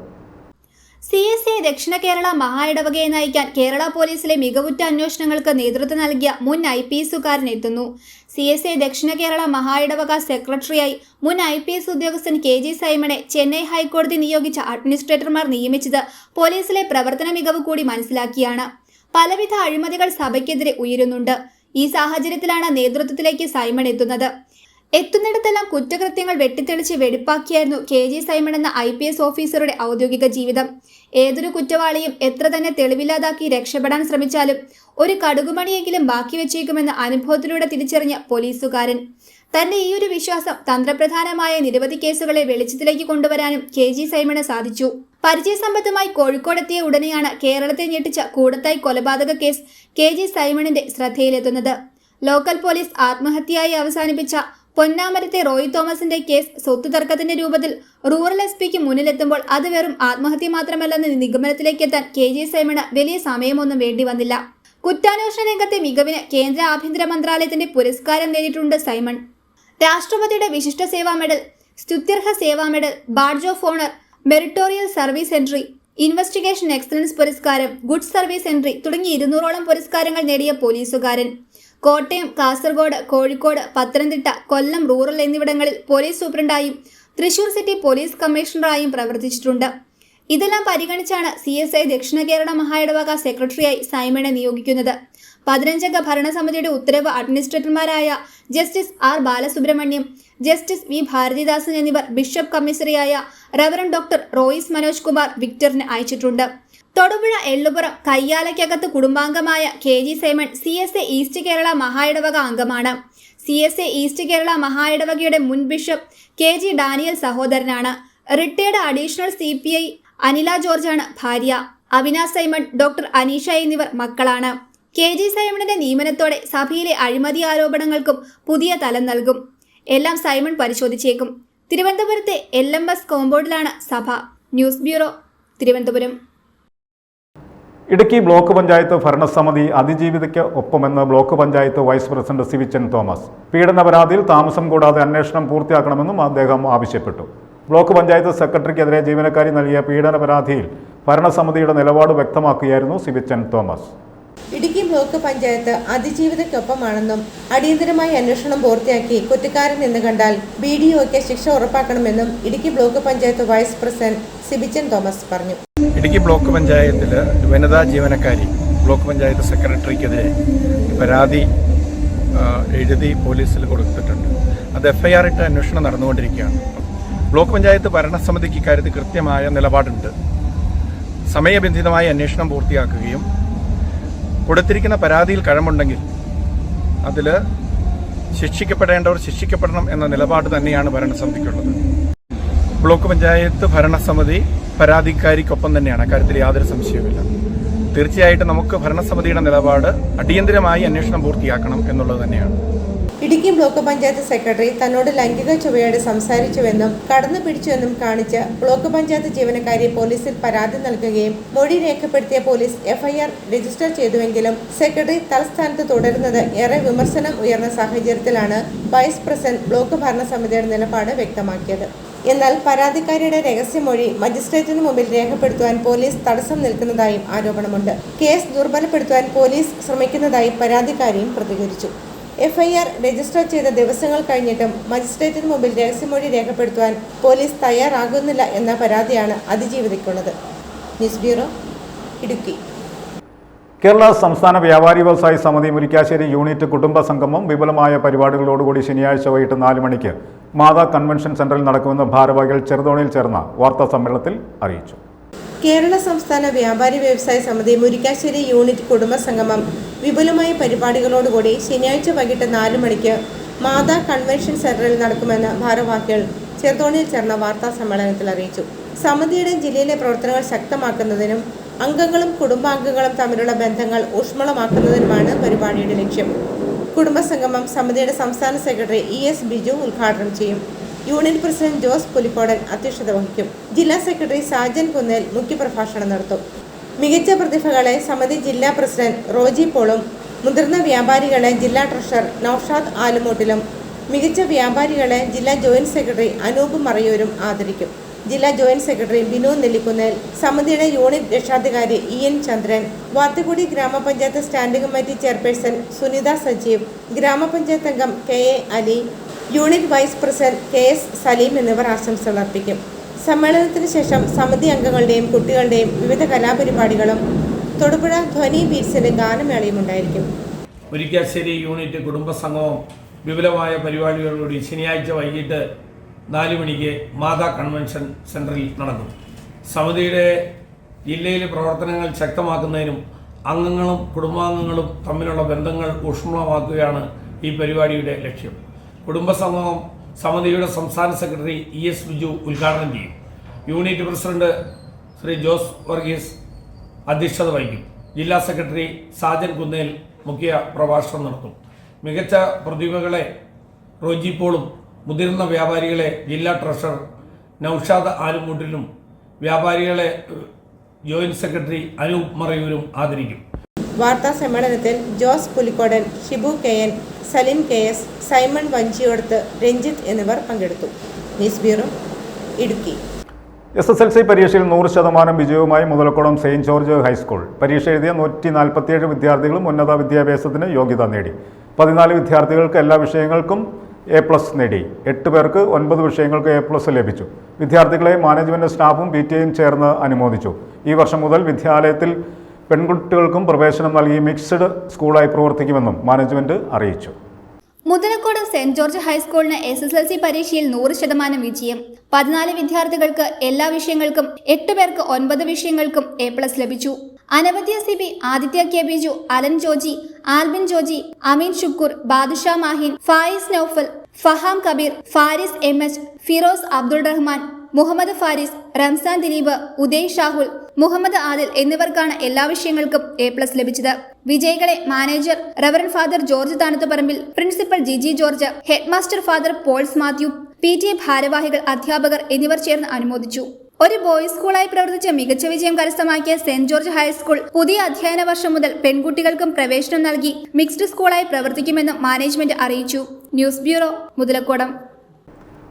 Speaker 2: CSI ദക്ഷിണ കേരള മഹാ ഇടവകയെ നയിക്കാൻ കേരള പോലീസിലെ മികവുറ്റ അന്വേഷണങ്ങൾക്ക് നേതൃത്വം നൽകിയ മുൻ IPSകാരൻ എത്തുന്നു. CSI ദക്ഷിണ കേരള മഹാ ഇടവക സെക്രട്ടറിയായി മുൻ IPS ഉദ്യോഗസ്ഥൻ KG സൈമനെ ചെന്നൈ ഹൈക്കോടതി നിയോഗിച്ച അഡ്മിനിസ്ട്രേറ്റർമാർ നിയമിച്ചത് പോലീസിലെ പ്രവർത്തന മികവ് കൂടി മനസ്സിലാക്കിയാണ്. പലവിധ അഴിമതികൾ സഭയ്ക്കെതിരെ ഉയരുന്നുണ്ട്. ഈ സാഹചര്യത്തിലാണ് നേതൃത്വത്തിലേക്ക് സൈമൺ എത്തുന്നത്. എത്തുന്നിടത്തെല്ലാം കുറ്റകൃത്യങ്ങൾ വെട്ടിത്തെളിച്ച് വെടിപ്പാക്കിയായിരുന്നു KG സൈമൺ എന്ന IPS ഓഫീസറുടെ ഔദ്യോഗിക ജീവിതം. ഏതൊരു കുറ്റവാളിയും എത്ര തന്നെ തെളിവില്ലാതാക്കി രക്ഷപ്പെടാൻ ശ്രമിച്ചാലും ഒരു കടുകുമണിയെങ്കിലും ബാക്കി വെച്ചേക്കുമെന്ന അനുഭവത്തിലൂടെ തിരിച്ചറിഞ്ഞ പോലീസുകാരൻ. തന്റെ ഈ ഒരു വിശ്വാസം തന്ത്രപ്രധാനമായ നിരവധി കേസുകളെ വെളിച്ചത്തിലേക്ക് കൊണ്ടുവരാനും KG സൈമണ് സാധിച്ചു. പരിചയസമ്പത്തുമായി കോഴിക്കോടെത്തിയ ഉടനെയാണ് കേരളത്തെ ഞെട്ടിച്ച കൂടത്തായി കൊലപാതക കേസ് KG സൈമണിന്റെ ശ്രദ്ധയിലെത്തുന്നത്. ലോക്കൽ പോലീസ് ആത്മഹത്യയായി അവസാനിപ്പിച്ച പൊന്നാമരത്തെ റോയ് തോമസിന്റെ കേസ് സ്വത്ത് തർക്കത്തിന്റെ രൂപത്തിൽ റൂറൽ SP മുന്നിലെത്തുമ്പോൾ അത് വെറും ആത്മഹത്യ മാത്രമല്ലെന്ന നിഗമനത്തിലേക്കെത്താൻ KG സൈമണ് വലിയ സമയമൊന്നും വേണ്ടി വന്നില്ല. കുറ്റാന്വേഷണ രംഗത്തെ മികവിന് കേന്ദ്ര ആഭ്യന്തര മന്ത്രാലയത്തിന്റെ പുരസ്കാരം നേടിയിട്ടുണ്ട് സൈമൺ. രാഷ്ട്രപതിയുടെ Vishisht Seva medal, Sthuthyarha Seva medal, badge of honour, meritorial service entry, investigation excellence പുരസ്കാരം, ഗുഡ് സർവീസ് എൻട്രി തുടങ്ങി 200ഓളം പുരസ്കാരങ്ങൾ നേടിയ പോലീസുകാരൻ. കോട്ടയം, കാസർഗോഡ്, കോഴിക്കോട്, പത്തനംതിട്ട, കൊല്ലം റൂറൽ എന്നിവിടങ്ങളിൽ പോലീസ് സൂപ്രണ്ടായും തൃശൂർ സിറ്റി പോലീസ് കമ്മീഷണറായും പ്രവർത്തിച്ചിട്ടുണ്ട്. ഇതെല്ലാം പരിഗണിച്ചാണ് CSI ദക്ഷിണ കേരള മഹാ ഇടവക സെക്രട്ടറിയായി സൈമണെ നിയോഗിക്കുന്നത്. 15 ഭരണസമിതിയുടെ ഉത്തരവ് അഡ്മിനിസ്ട്രേറ്റർമാരായ justice R Balasubramaniam, justice V Bharathidasan എന്നിവർ ബിഷപ്പ് കമ്മീസറിയായ റവറന്റ് ഡോക്ടർ റോയിസ് മനോജ് കുമാർ വിക്ടറിന് അയച്ചിട്ടുണ്ട്. തൊടുപുഴ എള്ളുപുറം കയ്യാലയ്ക്കകത്ത് കുടുംബാംഗമായ KG Simon CSI east Kerala മഹാ ഇടവക അംഗമാണ്. CSI ഈസ്റ്റ് കേരള മഹാ ഇടവകയുടെ മുൻ ബിഷപ്പ് KG ഡാനിയൽ സഹോദരനാണ്. റിട്ടയർഡ് അഡീഷണൽ CPI അനില ജോർജാണ് ഭാര്യ. അവിനാശ് സൈമൺ, ഡോക്ടർ അനീഷ എന്നിവർ മക്കളാണ്. KG സൈമണിന്റെ നിയമനത്തോടെ സഭയിലെ അഴിമതി ആരോപണങ്ങൾക്കും പുതിയ തലം നൽകും. എല്ലാം സൈമൺ പരിശോധിച്ചേക്കും. തിരുവനന്തപുരത്തെ LMS കോമ്പൗണ്ടിലാണ് സഭ. News bureau, Thiruvananthapuram.
Speaker 1: Idukki block panchayat ഭരണസമിതി അതിജീവിതയ്ക്ക് ഒപ്പമെന്ന് block panchayat vice president Sivichan Thomas. പീഡന പരാതിയിൽ താമസം കൂടാതെ അന്വേഷണം പൂർത്തിയാക്കണമെന്നും അദ്ദേഹം ആവശ്യപ്പെട്ടു. ബ്ലോക്ക് പഞ്ചായത്ത് സെക്രട്ടറിക്കെതിരെ ജീവനക്കാരി നൽകിയ പീഡന പരാതിയിൽ ഭരണസമിതിയുടെ നിലപാട് വ്യക്തമാക്കുകയായിരുന്നു സിവിച്ചൻ തോമസ്.
Speaker 4: ഇടുക്കി ബ്ലോക്ക് പഞ്ചായത്ത് അതിജീവിതയ്ക്കൊപ്പമാണെന്നും അടിയന്തരമായി അന്വേഷണം പൂർത്തിയാക്കി കുറ്റക്കാരൻ എന്ന് കണ്ടാൽ BDOയ്ക്ക് ശിക്ഷ ഉറപ്പാക്കണമെന്നും Idukki block panchayat vice president Sibichan Thomas പറഞ്ഞു.
Speaker 8: ഇടുക്കി ബ്ലോക്ക് പഞ്ചായത്തിൽ വനിതാ ജീവനക്കാരി ബ്ലോക്ക് പഞ്ചായത്ത് സെക്രട്ടറിക്കെതിരെ പരാതി എഴുതി പോലീസിൽ കൊടുത്തിട്ടുണ്ട്. അത് FIR ഇട്ട് അന്വേഷണം നടന്നുകൊണ്ടിരിക്കുകയാണ്. ബ്ലോക്ക് പഞ്ചായത്ത് ഭരണസമിതിക്ക് ഇക്കാര്യത്തിൽ കൃത്യമായ നിലപാടുണ്ട്. സമയബന്ധിതമായി അന്വേഷണം പൂർത്തിയാക്കുകയും കൊടുത്തിരിക്കുന്ന പരാതിയിൽ കഴമ്പുണ്ടെങ്കിൽ അതിൽ ശിക്ഷിക്കപ്പെടേണ്ടവർ ശിക്ഷിക്കപ്പെടണം എന്ന നിലപാട് തന്നെയാണ് ഭരണസമിതിക്കുള്ളത്. ബ്ലോക്ക് പഞ്ചായത്ത് ഭരണസമിതി പരാതിക്കാരിക്കൊപ്പം തന്നെയാണ്. അക്കാര്യത്തിൽ യാതൊരു സംശയവുമില്ല. തീർച്ചയായിട്ടും നമുക്ക് ഭരണസമിതിയുടെ നിലപാട് അടിയന്തരമായി അന്വേഷണം പൂർത്തിയാക്കണം എന്നുള്ളത് തന്നെയാണ്.
Speaker 4: ഇടുക്കി ബ്ലോക്ക് പഞ്ചായത്ത് സെക്രട്ടറി തന്നോട് ലൈംഗിക ചുവയോടെ സംസാരിച്ചുവെന്നും കടന്നു പിടിച്ചുവെന്നും കാണിച്ച് ബ്ലോക്ക് പഞ്ചായത്ത് ജീവനക്കാരി പോലീസിൽ പരാതി നൽകുകയും മൊഴി രേഖപ്പെടുത്തിയ പോലീസ് FIR രജിസ്റ്റർ ചെയ്തുവെങ്കിലും സെക്രട്ടറി തലസ്ഥാനത്ത് തുടരുന്നത് ഏറെ വിമർശനം ഉയർന്ന സാഹചര്യത്തിലാണ് വൈസ് പ്രസിഡന്റ് ബ്ലോക്ക് ഭരണസമിതിയുടെ നിലപാട് വ്യക്തമാക്കിയത്. എന്നാൽ പരാതിക്കാരിയുടെ രഹസ്യമൊഴി മജിസ്ട്രേറ്റിന് മുമ്പിൽ രേഖപ്പെടുത്തുവാൻ പോലീസ് തടസ്സം നിൽക്കുന്നതായും ആരോപണമുണ്ട്. കേസ് ദുർബലപ്പെടുത്തുവാൻ പോലീസ് ശ്രമിക്കുന്നതായി പരാതിക്കാരിയും പ്രതികരിച്ചു. FIR രജിസ്റ്റർ ചെയ്ത ദിവസങ്ങൾ കഴിഞ്ഞിട്ടും മജിസ്ട്രേറ്റിന് മുമ്പിൽ രഹസ്യമൊഴി രേഖപ്പെടുത്തുവാൻ പോലീസ് തയ്യാറാകുന്നില്ല എന്ന പരാതിയാണ് അതിജീവിതയ്ക്കുള്ളത്. News bureau, Idukki.
Speaker 1: കേരള സംസ്ഥാന വ്യാപാരി വ്യവസായി സമിതി മുരിക്കാശ്ശേരി യൂണിറ്റ് കുടുംബ സംഗമം വിപുലമായ പരിപാടികളോടുകൂടി ശനിയാഴ്ച വൈകിട്ട് 4 മണിക്ക് മാതാ കൺവെൻഷൻ സെന്ററിൽ നടക്കുമെന്ന് ഭാരവാഹികൾ ചെറുതോണിയിൽ ചേർന്ന വാർത്താ സമ്മേളനത്തിൽ അറിയിച്ചു.
Speaker 4: കേരള സംസ്ഥാന വ്യാപാരി വ്യവസായ സമിതി മുരിക്കാശ്ശേരി യൂണിറ്റ് കുടുംബ സംഗമം വിപുലമായ പരിപാടികളോടുകൂടി ശനിയാഴ്ച വൈകിട്ട് 4 മണിക്ക് മാതാ കൺവെൻഷൻ സെന്ററിൽ നടക്കുമെന്ന് ഭാരവാഹികൾ ചെറുതോണിയിൽ ചേർന്ന വാർത്താ സമ്മേളനത്തിൽ അറിയിച്ചു. സമിതിയുടെ ജില്ലയിലെ പ്രവർത്തനങ്ങൾ ശക്തമാക്കുന്നതിനും അംഗങ്ങളും കുടുംബാംഗങ്ങളും തമ്മിലുള്ള ബന്ധങ്ങൾ ഊഷ്മളമാക്കുന്നതിനുമാണ് പരിപാടിയുടെ ലക്ഷ്യം. കുടുംബസംഗമം സമിതിയുടെ സംസ്ഥാന സെക്രട്ടറി ES ബിജു ഉദ്ഘാടനം ചെയ്യും. യൂണിയൻ പ്രസിഡന്റ് ജോസ് പുലിക്കോടൻ അധ്യക്ഷത വഹിക്കും. ജില്ലാ സെക്രട്ടറി സാജൻ കുന്നേൽ മുഖ്യപ്രഭാഷണം നടത്തും. മികച്ച പ്രതിഭകളെ സമിതി ജില്ലാ പ്രസിഡന്റ് റോജി പോളും, മുതിർന്ന വ്യാപാരികളെ ജില്ലാ ട്രഷറർ നൌഷാദ് ആലുമൂട്ടിലും, മികച്ച വ്യാപാരികളെ ജില്ലാ ജോയിന്റ് സെക്രട്ടറി അനൂപ് മറയൂരും ആദരിക്കും. ജില്ലാ ജോയിന്റ് സെക്രട്ടറി ബിനു നെല്ലിക്കുന്നേൽ, സമിതിയുടെ യൂണിറ്റ് രക്ഷാധികാരി EN Chandran, Varthakkudi grama panchayat standing committee chairperson Sunitha Sajeev, grama panchayat അംഗം KA Ali, unit vice president KS Saleem എന്നിവർ ആശംസകൾ അർപ്പിക്കും. സമ്മേളനത്തിന് ശേഷം സമിതി അംഗങ്ങളുടെയും കുട്ടികളുടെയും വിവിധ കലാപരിപാടികളും തൊടുപുഴ ധ്വനി ബീറ്റ്സിന്റെ ഗാനമേളയും ഉണ്ടായിരിക്കും.
Speaker 9: മുരിക്കാശ്ശേരി യൂണിറ്റ് കുടുംബസംഗമം വിപുലമായ പരിപാടികളോടുകൂടി ശനിയാഴ്ച വൈകിട്ട് 4 മണിക്ക് മാതാ കൺവെൻഷൻ സെൻറ്ററിൽ നടക്കും. സമിതിയുടെ ജില്ലയിലെ പ്രവർത്തനങ്ങൾ ശക്തമാക്കുന്നതിനും അംഗങ്ങളും കുടുംബാംഗങ്ങളും തമ്മിലുള്ള ബന്ധങ്ങൾ ഊഷ്മളമാക്കുകയാണ് ഈ പരിപാടിയുടെ ലക്ഷ്യം. കുടുംബസംഗമം സമിതിയുടെ സംസ്ഥാന സെക്രട്ടറി ES ബിജു ഉദ്ഘാടനം ചെയ്യും. യൂണിറ്റ് പ്രസിഡന്റ് ശ്രീ ജോസ് വർഗീസ് അധ്യക്ഷത വഹിക്കും. ജില്ലാ സെക്രട്ടറി സാജൻ കുന്നേൽ മുഖ്യ പ്രഭാഷണം നടത്തും. മികച്ച പ്രതിഭകളെ റോജി പോളും, മുതിർന്ന വ്യാപാരികളെ ജില്ലാ ട്രഷറർ നൌഷാദ് ആലുമൂട്ടിലും, വ്യാപാരികളെ ജോയിന്റ് സെക്രട്ടറി അനൂപ് മറയൂരും ആദരിക്കും.
Speaker 4: വാർത്താ സമ്മേളനത്തിൽ Jose Pulikkodan, Shibu KN, Salim KS, Simon Vanchiyodath, Ranjith എന്നിവർ പങ്കെടുത്തു. News bureau, Idukki.
Speaker 1: SSLC പരീക്ഷയിൽ 100% വിജയവുമായി മുതലക്കുളം സെയിന്റ് ജോർജ് ഹൈസ്കൂൾ. പരീക്ഷ എഴുതിയ 147 വിദ്യാർത്ഥികളും ഉന്നത വിദ്യാഭ്യാസത്തിന് യോഗ്യത നേടി. 14 വിദ്യാർത്ഥികൾക്ക് എല്ലാ വിഷയങ്ങൾക്കും A+ നേടി. 8 പേർക്ക് 9 വിഷയങ്ങൾക്ക് A+ ലഭിച്ചു. വിദ്യാർത്ഥികളെ മാനേജ്മെന്റ് സ്റ്റാഫും PTA ചേർന്ന് അനുമോദിച്ചു. ഈ വർഷം മുതൽ വിദ്യാലയത്തിൽ പെൺകുട്ടികൾക്കും പ്രവേശനം നൽകി മിക്സ്ഡ് സ്കൂളായി പ്രവർത്തിക്കുമെന്നും മാനേജ്മെന്റ് അറിയിച്ചു.
Speaker 2: മുതലക്കോട് സെന്റ് ജോർജ് ഹൈസ്കൂളിന് SSLC പരീക്ഷയിൽ 100% വിജയം. 14 വിദ്യാർത്ഥികൾക്ക് എല്ലാ വിഷയങ്ങൾക്കും, 8 പേർക്ക് 9 വിഷയങ്ങൾക്കും A+ ലഭിച്ചു. Anavadhya CB, Aditya K Biju, Alan Joji, Albin Joji, Ameen Shukkur, Badusha Mahin, Faiz Naufal, Faham Kabeer, Faris MH, Firoz Abdul Rahman, Muhammad Faris, Ramzan Dileep, Uday Shahul, Muhammad Adil എന്നിവർക്കാണ് എല്ലാ വിഷയങ്ങൾക്കും A+ ലഭിച്ചത്. വിജയികളെ manager reverend father George Thanathuparambil, principal Jiji George, head master father Pauls Mathew, PTA ഭാരവാഹികൾ, അധ്യാപകർ എന്നിവർ ചേർന്ന് അനുമോദിച്ചു. ഒരു ബോയ്സ് സ്കൂളായി പ്രവർത്തിച്ച് മികച്ച വിജയം കരസ്ഥമാക്കിയ സെന്റ് ജോർജ് ഹൈസ്കൂൾ പുതിയ അധ്യയന വർഷം മുതൽ പെൺകുട്ടികൾക്കും പ്രവേശനം നൽകി മിക്സ്ഡ് സ്കൂളായി പ്രവർത്തിക്കുമെന്നും മാനേജ്മെന്റ് അറിയിച്ചു. News bureau, Muthalakodam.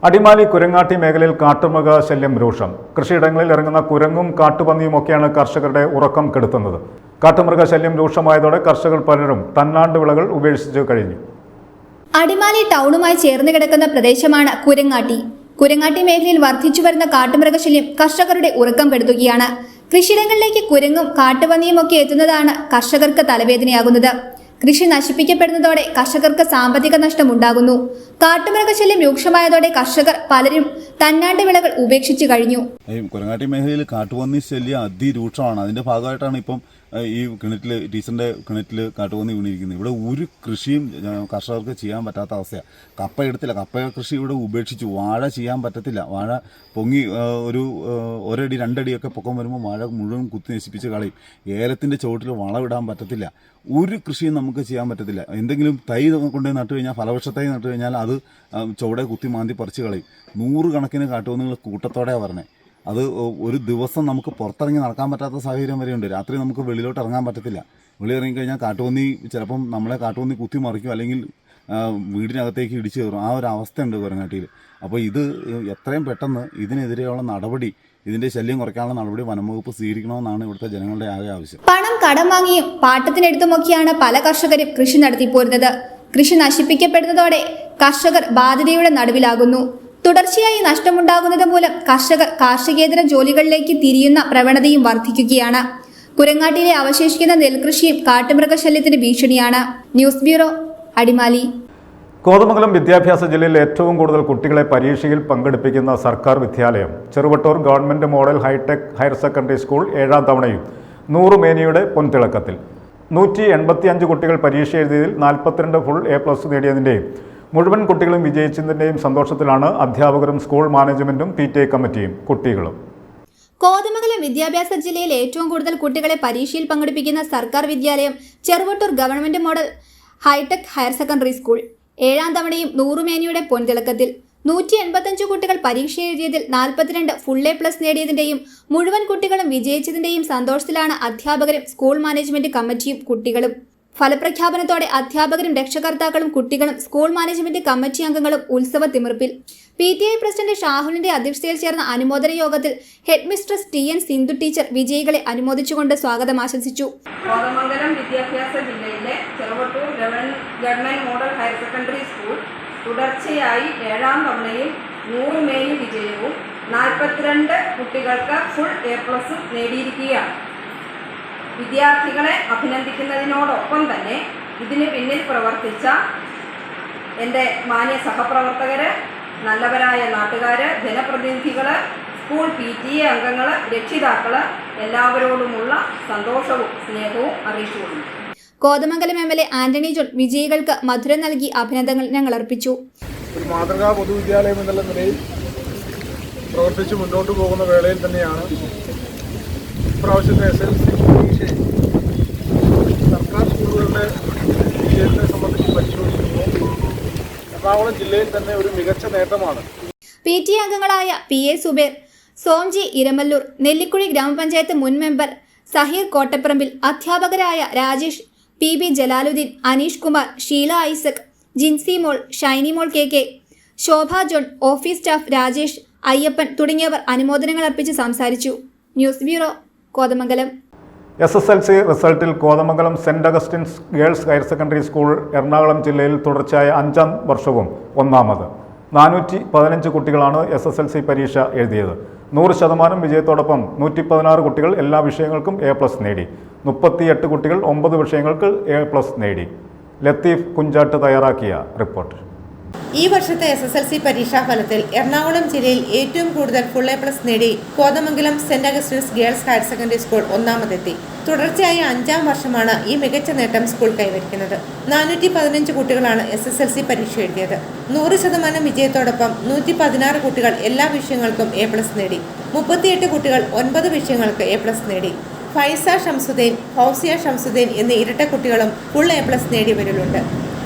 Speaker 1: അടിമാലി കുരങ്ങാട്ടി മേഖലയിൽ കാട്ടുമൃഗ ശല്യം രൂക്ഷം. കൃഷിയിടങ്ങളിൽ ഇറങ്ങുന്ന കുരങ്ങും കാട്ടുപന്നിയുമൊക്കെയാണ് കർഷകരുടെ ഉറക്കം കെടുത്തുന്നത്. കാട്ടുമൃഗ ശല്യം രൂക്ഷമായതോടെ കർഷകർ പലരും തന്നാണ്ട് വിളകൾ ഉപേക്ഷിച്ചു കഴിഞ്ഞു.
Speaker 2: അടിമാലി ടൗണുമായി ചേർന്ന് കിടക്കുന്ന പ്രദേശമാണ് കുരങ്ങാട്ടി. കുരങ്ങാട്ടി മേഖലയിൽ വർദ്ധിച്ചു വരുന്ന കാട്ടുമൃഗശല്യം കർഷകരുടെ ഉറക്കം കെടുത്തുകയാണ്. കൃഷിയിടങ്ങളിലേക്ക് കുരങ്ങും കാട്ടുപന്നിയും ഒക്കെ എത്തുന്നതാണ് കർഷകർക്ക് തലവേദനയാകുന്നത്. കൃഷി നശിപ്പിക്കപ്പെടുന്നതോടെ കർഷകർക്ക് സാമ്പത്തിക നഷ്ടമുണ്ടാകുന്നു. കാട്ടുമൃഗശല്യം രൂക്ഷമായതോടെ കർഷകർ പലരും തന്നാണ്ട് വിളകൾ ഉപേക്ഷിച്ചു കഴിഞ്ഞു.
Speaker 10: കുരങ്ങാട്ടി മേഖലയിൽ കാട്ടുപന്നി ശല്യം അതിരൂക്ഷമാണ്. അതിന്റെ ഭാഗമായിട്ടാണ് ഇപ്പം ഈ കിണറ്റിൽ, ടീച്ചറിന്റെ കിണറ്റിൽ കാട്ടുപന്നി വീണിരിക്കുന്നത്. ഇവിടെ ഒരു കൃഷിയും കർഷകർക്ക് ചെയ്യാൻ പറ്റാത്ത അവസ്ഥയാണ്. കപ്പ എടുത്തില്ല, കപ്പ കൃഷി ഇവിടെ ഉപേക്ഷിച്ചു. വാഴ ചെയ്യാൻ പറ്റത്തില്ല. വാഴ പൊങ്ങി ഒരടി 2 അടിയൊക്കെ പൊക്കം വരുമ്പോൾ വാഴ മുഴുവൻ കുത്തി നശിപ്പിച്ച് കളയും. ഏലത്തിന്റെ ചുവട്ടിൽ വളമിടാൻ പറ്റത്തില്ല. ഒരു കൃഷിയും നമുക്ക് ചെയ്യാൻ പറ്റത്തില്ല. എന്തെങ്കിലും തൈ കൊണ്ടുപോയി നട്ടു കഴിഞ്ഞാൽ, ഫലവൃക്ഷ തൈ നട്ടു കഴിഞ്ഞാൽ അത് ചുവടെ കുത്തി മാന്തി പറിച്ച് കളയും. 100 കണക്കിന് കാട്ടുപന്നികൾ കൂട്ടത്തോടെയാണ് പറഞ്ഞത്. അത് ഒരു ദിവസം നമുക്ക് പുറത്തിറങ്ങി നടക്കാൻ പറ്റാത്ത സാഹചര്യം വരെയുണ്ട്. രാത്രി നമുക്ക് വെളിയിലോട്ട് ഇറങ്ങാൻ പറ്റത്തില്ല. വെളിയിറങ്ങിക്കഴിഞ്ഞാൽ കാട്ടുപന്നി ചിലപ്പം നമ്മളെ കാട്ടുപന്നി കുത്തി മറിക്കും, അല്ലെങ്കിൽ വീടിനകത്തേക്ക് ഇടിച്ചു കയറും. ആ ഒരു അവസ്ഥയുണ്ട് കുരങ്ങാട്ടിയിൽ. അപ്പോൾ ഇത് എത്രയും പെട്ടെന്ന് ഇതിനെതിരെയുള്ള നടപടി, ഇതിന്റെ ശല്യം കുറയ്ക്കാനുള്ള നടപടി വനംവകുപ്പ് സ്വീകരിക്കണമെന്നാണ് ഇവിടുത്തെ ജനങ്ങളുടെ ആകെ ആവശ്യം.
Speaker 2: പണം കടം വാങ്ങിയും പാട്ടത്തിനെടുത്തുമൊക്കെയാണ് പല കർഷകരും കൃഷി നടത്തിപ്പോരുന്നത്. കൃഷി നശിപ്പിക്കപ്പെടുന്നതോടെ കർഷകർ ബാധ്യതയുടെ നടുവിലാകുന്നു. തുടർച്ചയായി നഷ്ടമുണ്ടാകുന്നത് മൂലം കർഷകർ കാർഷികേതര ജോലികളിലേക്ക് തിരിയുന്ന പ്രവണതയും വർദ്ധിക്കുകയാണ്. കുരങ്ങാട്ടിയിലെ അവശേഷിക്കുന്ന നെൽകൃഷിയും കാട്ടുമൃഗശല്യത്തിന് ഭീഷണിയാണ്. News bureau, Adimali.
Speaker 1: കോതമംഗലം വിദ്യാഭ്യാസ ജില്ലയിൽ ഏറ്റവും കൂടുതൽ കുട്ടികളെ പരീക്ഷയിൽ പങ്കെടുപ്പിക്കുന്ന സർക്കാർ വിദ്യാലയം Cheruvattoor government model hi-tech higher secondary school 7ാം തവണയും 100 മേനിയുടെ പൊൻതിളക്കത്തിൽ. 185 കുട്ടികൾ പരീക്ഷ എഴുതിയതിൽ 42 ഫുൾ A+ നേടിയതിൻ്റെയും മുഴുവൻ കുട്ടികളും വിജയിച്ചതിൻ്റെയും സന്തോഷത്തിലാണ് അധ്യാപകരും സ്കൂൾ മാനേജ്മെന്റും PTA കമ്മിറ്റിയും കുട്ടികളും.
Speaker 2: കോതമംഗലം വിദ്യാഭ്യാസ ജില്ലയിൽ ഏറ്റവും കൂടുതൽ കുട്ടികളെ പരീക്ഷയിൽ പങ്കെടുപ്പിക്കുന്ന സർക്കാർ വിദ്യാലയം Cheruvattoor government model hi-tech higher secondary school. 7ാം തവണയും 100 മേനിയുടെ പൊൻതിളക്കത്തിൽ 185 കുട്ടികൾ പരീക്ഷ എഴുതിയതിൽ 42 ഫുൾ A+ നേടിയതിന്റെയും മുഴുവൻ കുട്ടികളും വിജയിച്ചതിന്റെയും സന്തോഷത്തിലാണ് അധ്യാപകരും സ്കൂൾ മാനേജ്മെന്റ് കമ്മിറ്റിയും കുട്ടികളും. ഫലപ്രഖ്യാപനത്തോടെ അധ്യാപകരും രക്ഷകർത്താക്കളും കുട്ടികളും സ്കൂൾ മാനേജ്മെന്റ് കമ്മിറ്റി അംഗങ്ങളും ഉത്സവ തിമിർപ്പിൽ. PTA പ്രസിഡന്റ് ഷാഹുലിന്റെ അധ്യക്ഷതയിൽ ചേർന്ന അനുമോദന യോഗത്തിൽ head mistress TN Sindhu teacher വിജയികളെ അനുമോദിച്ചുകൊണ്ട് സ്വാഗതം ആശംസിച്ചു.
Speaker 11: കോതമംഗലം വിദ്യാഭ്യാസ ജില്ലയിലെ Cheruvattoor government model higher secondary school തുടർച്ചയായി 7ാം തവണയും 100 മേനി വിജയവും 42 കുട്ടികൾക്ക് ഫുൾ A+ നേടിയിരിക്കുകയാണ്. വിദ്യാർത്ഥികളെ അഭിനന്ദിക്കുന്നതിനോടൊപ്പം തന്നെ ഇതിന് പിന്നിൽ പ്രവർത്തിച്ച എൻ്റെ മാന്യ സഹപ്രവർത്തകർ, നല്ലവരായ നാട്ടുകാർ, ജനപ്രതിനിധികൾ, സ്കൂൾ PTA അംഗങ്ങൾ, രക്ഷിതാക്കൾ എല്ലാവരോടുമുള്ള സന്തോഷവും സ്നേഹവും അറിയിച്ചുകൊള്ളുന്നു.
Speaker 2: കോതമംഗലം MLA ആന്റണി ജോൺ വിജയികൾക്ക് മധുരം നൽകി അഭിനന്ദനങ്ങൾ അർപ്പിച്ചു.
Speaker 8: ഒരു മാതൃകാ പൊതുവിദ്യാലയം എന്നുള്ള നിലയിൽ പ്രവർത്തിച്ച് മുന്നോട്ട് പോകുന്ന വേളയിൽ തന്നെയാണ് ഇപ്രാവശ്യത്തെ SSLC പരീക്ഷയിൽ സർക്കാർ സ്കൂളുകളുടെ വിജയത്തെ സംബന്ധിച്ച് പരിശോധിക്കുമ്പോൾ എറണാകുളം ജില്ലയിൽ തന്നെ ഒരു മികച്ച നേട്ടമാണ്.
Speaker 2: PTA അംഗങ്ങളായ PA സുബേർ, സോംജി ഇരമല്ലൂർ, നെല്ലിക്കുഴി ഗ്രാമപഞ്ചായത്ത് മുൻ മെമ്പർ സഹീർ കോട്ടപ്പറമ്പിൽ, അധ്യാപകരായ Rajesh, PB Jalaluddin, Aneesh Kumar, Sheela Isaac, Jincy Mol, Shiny Mol KK, Shobha John, office staff Rajesh, Ayyappan തുടങ്ങിയവർ അനുമോദനങ്ങൾ അർപ്പിച്ച് സംസാരിച്ചു. News bureau, Kothamangalam.
Speaker 1: SSLC റിസൾട്ടിൽ Kothamangalam saint Augustine's girls higher secondary school Ernakulam ജില്ലയിൽ തുടർച്ചയായ 5ാം വർഷവും ഒന്നാമത്. 415 കുട്ടികളാണ് SSLC പരീക്ഷ എഴുതിയത്. 100% വിജയത്തോടൊപ്പം 116 കുട്ടികൾ എല്ലാ വിഷയങ്ങൾക്കും A+ നേടി. 38 കുട്ടികൾ 9 വിഷയങ്ങൾക്ക് A+ നേടി. ലത്തീഫ് കുഞ്ചാട്ട് തയ്യാറാക്കിയ റിപ്പോർട്ട്.
Speaker 4: ഈ വർഷത്തെ SSLC പരീക്ഷാ ഫലത്തിൽ എറണാകുളം ജില്ലയിൽ ഏറ്റവും കൂടുതൽ ഫുൾ A+ നേടി Kothamangalam saint Augustine's girls higher secondary school ഒന്നാമതെത്തി. തുടർച്ചയായ 5ാം വർഷമാണ് ഈ മികച്ച നേട്ടം സ്കൂൾ കൈവരിക്കുന്നത്. 415 കുട്ടികളാണ് SSLC പരീക്ഷ എഴുതിയത്. 100% വിജയത്തോടൊപ്പം 116 കുട്ടികൾ എല്ലാ വിഷയങ്ങൾക്കും A+ നേടി. 38 കുട്ടികൾ 9 വിഷയങ്ങൾക്ക് A+ നേടി. ഫൈസ ഷംസുദ്ദീൻ, ഫൗസിയ ഷംസുദ്ദീൻ എന്നീ ഇരട്ട കുട്ടികളും ഫുൾ A+ നേടിയവരിലുണ്ട്.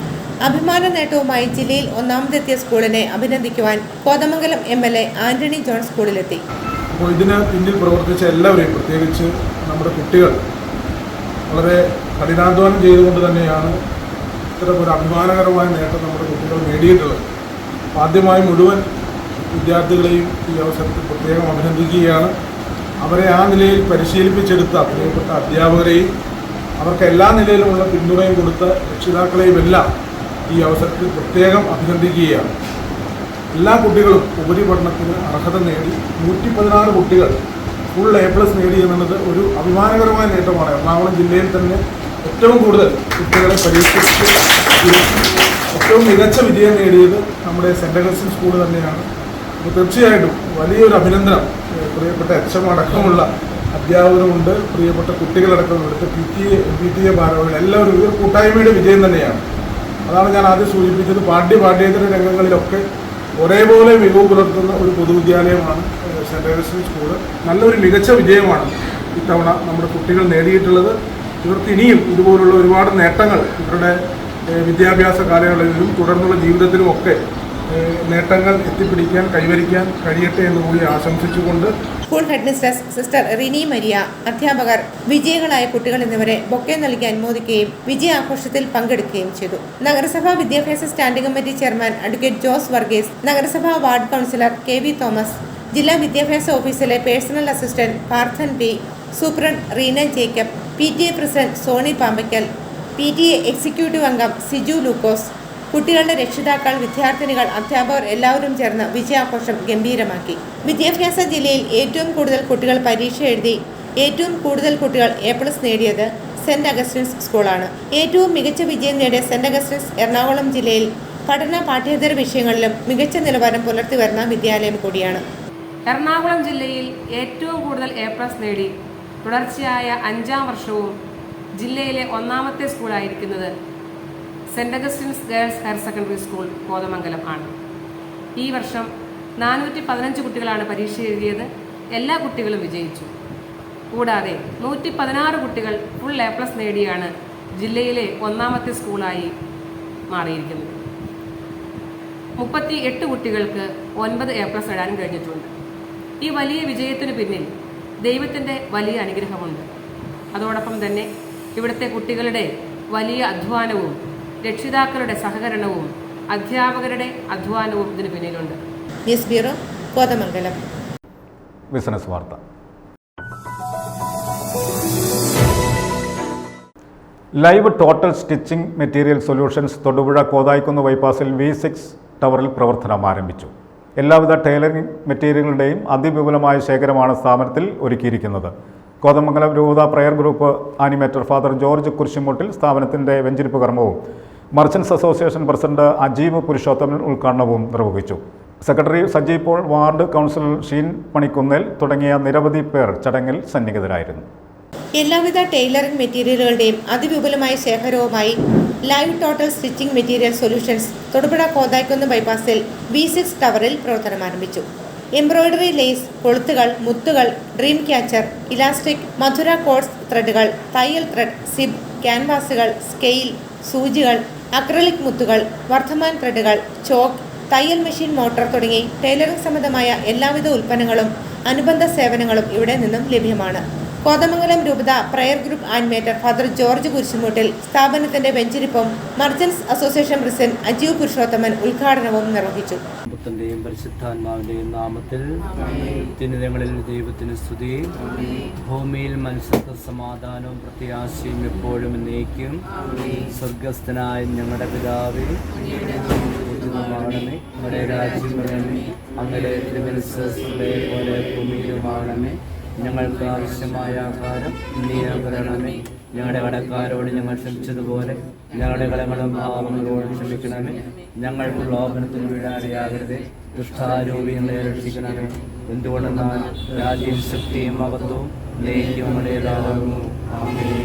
Speaker 4: അഭിമാന നേട്ടവുമായി ജില്ലയിൽ ഒന്നാമതെത്തിയ സ്കൂളിനെ അഭിനന്ദിക്കുവാൻ കോതമംഗലം MLA ആന്റണി ജോൺ സ്കൂളിലെത്തി.
Speaker 8: അപ്പോൾ ഇതിന് പിന്നിൽ പ്രവർത്തിച്ച എല്ലാവരെയും, പ്രത്യേകിച്ച് നമ്മുടെ കുട്ടികൾ വളരെ കഠിനാധ്വാനം ചെയ്തുകൊണ്ട് തന്നെയാണ് ഇത്തരമൊരു അഭിമാനകരമായ നേട്ടം നമ്മുടെ കുട്ടികൾ നേടിയിട്ടുള്ളത്. ആദ്യമായി മുഴുവൻ വിദ്യാർത്ഥികളെയും ഈ അവസരത്തിൽ പ്രത്യേകം അഭിനന്ദിക്കുകയാണ്. അവരെ ആ നിലയിൽ പരിശീലിപ്പിച്ചെടുത്ത പ്രിയപ്പെട്ട അധ്യാപകരെയും അവർക്ക് എല്ലാ നിലയിലുമുള്ള പിന്തുണയും കൊടുത്ത രക്ഷിതാക്കളെയും എല്ലാം ഈ അവസരത്തിൽ പ്രത്യേകം അഭിനന്ദിക്കുകയാണ്. എല്ലാ കുട്ടികളും ഉപരിപഠനത്തിന് അർഹത നേടി. 116 കുട്ടികൾ ഫുൾ A+ നേടി എന്നുള്ളത് ഒരു അഭിമാനകരമായ നേട്ടമാണ്. എറണാകുളം ജില്ലയിൽ തന്നെ ഏറ്റവും കൂടുതൽ കുട്ടികളെ പരീക്ഷിച്ച് ഏറ്റവും മികച്ച വിജയം നേടിയത് നമ്മുടെ സെന്റ് അഗസ്റ്റിൻ സ്കൂൾ തന്നെയാണ്. അപ്പോൾ തീർച്ചയായിട്ടും വലിയൊരു അഭിനന്ദനം പ്രിയപ്പെട്ട HM അടക്കമുള്ള അധ്യാപകരുമുണ്ട്, പ്രിയപ്പെട്ട കുട്ടികളടക്കമുണ്ട്, PTA ഭാരവാഹികൾ എല്ലാവരും ഒരു കൂട്ടായ്മയുടെ വിജയം തന്നെയാണ്. അതാണ് ഞാൻ ആദ്യം സൂചിപ്പിച്ചത്. പാഠ്യേതര രംഗങ്ങളിലൊക്കെ ഒരേപോലെ മികവ് പുലർത്തുന്ന ഒരു പൊതുവിദ്യാലയമാണ് സെന്റ് അഗസ്റ്റിൻ സ്കൂൾ. നല്ലൊരു മികച്ച വിജയമാണ് ഇത്തവണ നമ്മുടെ കുട്ടികൾ നേടിയിട്ടുള്ളത്. ഇവർക്ക് ഇനിയും ഇതുപോലുള്ള ഒരുപാട് നേട്ടങ്ങൾ ഇവരുടെ വിദ്യാഭ്യാസ കാലയളവിലും തുടർന്നുള്ള ജീവിതത്തിലുമൊക്കെ നേട്ടങ്ങൾ എത്തിപ്പിടിക്കാൻ കൈവരിക്കാൻ കഴിയട്ടെ എന്ന് കൂടി ആശംസിച്ചുകൊണ്ട്
Speaker 4: school head mistress sister Rini Maria, അധ്യാപകർ, വിജയികളായ കുട്ടികൾ എന്നിവരെ ബൊക്കെ നൽകി അനുമോദിക്കുകയും വിജയാഘോഷത്തിൽ പങ്കെടുക്കുകയും ചെയ്തു. നഗരസഭാ വിദ്യാഭ്യാസ standing committee chairman advocate Jose Varghese, നഗരസഭാ വാർഡ് കൗൺസിലർ KV തോമസ്, ജില്ലാ വിദ്യാഭ്യാസ ഓഫീസിലെ personal assistant Parthan P, superintendent Reena Jacob, PTA president Soni Pampackal, PTA executive അംഗം സിജു ലൂക്കോസ്, കുട്ടികളുടെ രക്ഷിതാക്കൾ, വിദ്യാർത്ഥിനികൾ, അധ്യാപകർ എല്ലാവരും ചേർന്ന് വിജയാഘോഷം ഗംഭീരമാക്കി. വിദ്യാഭ്യാസ ജില്ലയിൽ ഏറ്റവും കൂടുതൽ കുട്ടികൾ പരീക്ഷ എഴുതി ഏറ്റവും കൂടുതൽ കുട്ടികൾ A+ നേടിയത് സെന്റ് അഗസ്റ്റിൻസ് സ്കൂളാണ്. ഏറ്റവും മികച്ച വിജയം നേടിയ സെന്റ് അഗസ്റ്റിൻസ് എറണാകുളം ജില്ലയിൽ പഠന പാഠ്യേതര വിഷയങ്ങളിലും മികച്ച നിലവാരം പുലർത്തി വരുന്ന വിദ്യാലയം കൂടിയാണ്.
Speaker 12: എറണാകുളം ജില്ലയിൽ ഏറ്റവും കൂടുതൽ A+ നേടി തുടർച്ചയായ 5ാം വർഷവും ജില്ലയിലെ ഒന്നാമത്തെ സ്കൂളായിരിക്കുന്നത് saint Augustine's girls higher secondary school Kothamangalam ആണ്. ഈ വർഷം 415 കുട്ടികളാണ് പരീക്ഷ എഴുതിയത്. എല്ലാ കുട്ടികളും വിജയിച്ചു. കൂടാതെ 116 കുട്ടികൾ ഫുൾ A+ നേടിയാണ് ജില്ലയിലെ ഒന്നാമത്തെ സ്കൂളായി മാറിയിരിക്കുന്നത്. 38 കുട്ടികൾക്ക് 9 A+ നേടാനും കഴിഞ്ഞിട്ടുണ്ട്. ഈ വലിയ വിജയത്തിനു പിന്നിൽ ദൈവത്തിൻ്റെ വലിയ അനുഗ്രഹമുണ്ട്. അതോടൊപ്പം തന്നെ ഇവിടുത്തെ കുട്ടികളുടെ വലിയ അധ്വാനവും രക്ഷിതാക്കളുടെ സഹകരണവും അധ്യാപകരുടെ അധ്വാനവും ഇതിന് പിന്നിലുണ്ട്.
Speaker 4: News bureau, Kothamangalam.
Speaker 1: ബിസിനസ് വാർത്ത. Live total stitching material solutions Thodupuzha Kothayikunnu ബൈപ്പാസിൽ V6 ടവറിൽ പ്രവർത്തനം ആരംഭിച്ചു. എല്ലാവിധ ടൈലറിംഗ് മെറ്റീരിയലുകളുടെയും അതിവിപുലമായ ശേഖരമാണ് സ്ഥാപനത്തിൽ ഒരുക്കിയിരിക്കുന്നത്. കോതമംഗലം രൂപത prayer group animator father George Kurisumoottil സ്ഥാപനത്തിൻ്റെ വെഞ്ചരിപ്പ് കർമ്മവും merchants association president Ajeeb Purushothaman ഉദ്ഘാടനവും നിർവഹിച്ചു. Secretary Saji Paul, ward councillor Sheen Panikkunnel തുടങ്ങിയ നിരവധി പേർ ചടങ്ങിൽ സന്നിഹിതരായിരുന്നു.
Speaker 4: എല്ലാവിധ ടൈലറിംഗ് മെറ്റീരിയലുകളുടെയും അതിവിപുലമായ ശേഖരവുമായി live total stitching material solutions Thodupuzha Kothayikunnu ബൈപ്പാസിൽ V6 ടവറിൽ പ്രവർത്തനം ആരംഭിച്ചു. എംബ്രോയിഡറി ലേസ്, കൊളുത്തുകൾ, മുത്തുകൾ, dream catcher, elastic, Madura coats ത്രെഡുകൾ, തയ്യൽ ത്രെഡ്, സിബ്, ക്യാൻവാസുകൾ, സ്കെയിൽ, സൂചികൾ, അക്രലിക് മുത്തുകൾ, വർദ്ധമാൻ ത്രെഡുകൾ, ചോക്ക്, തയ്യൽ മെഷീൻ, മോട്ടോർ തുടങ്ങി ടൈലറിംഗ് സംബന്ധമായ എല്ലാവിധ ഉൽപ്പന്നങ്ങളും അനുബന്ധ സേവനങ്ങളും ഇവിടെ നിന്നും ലഭ്യമാണ്. കോതമംഗലം രൂപത prayer group animator father George Kurisumoottil സ്ഥാപനത്തിന്റെ വെഞ്ചരിപ്പും merchants association president Ajeeb Purushothaman ഉദ്ഘാടനവും നിർവഹിച്ചു.
Speaker 5: പുത്രന്റെയും പരിശുദ്ധാത്മാവിന്റെയും നാമത്തിൽ തിരുനിലങ്ങളിൽ ദൈവത്തിന് സ്തുതി. ഭൂമിയിൽ മനുഷ്യർക്ക് സമാധാനവും പ്രത്യാശയും എപ്പോഴും എന്നേക്കും. സ്വർഗസ്ഥനായ ഞങ്ങളുടെ പിതാവേ, പൂജിതമാകണമേ, അങ്ങയുടെ രാജ്യം വരണമേ, അങ്ങയുടെ തിരുമനസ്സുകളെ പോലെ ഭൂമിയിലുമാകണമേ. ഞങ്ങൾക്ക് ആവശ്യമായ ആഹാരം നീ തരണമേ. ഞങ്ങളുടെ കടക്കാരോട് ഞങ്ങൾ ക്ഷമിച്ചതുപോലെ ഞങ്ങളുടെ കടങ്ങളും പാപങ്ങളോട് ക്ഷമിക്കണമേ. ഞങ്ങൾ പ്രലോഭനത്തിൽ വീഴാതെയാകരുതേ, ദുഷ്ടാരൂപികളെ രക്ഷിക്കണമേ. എന്തുകൊണ്ടെന്നാൽ രാജ്യവും ശക്തിയും മഹത്വവും ദൈവമുടേതാകുന്നു. ആമേൻ.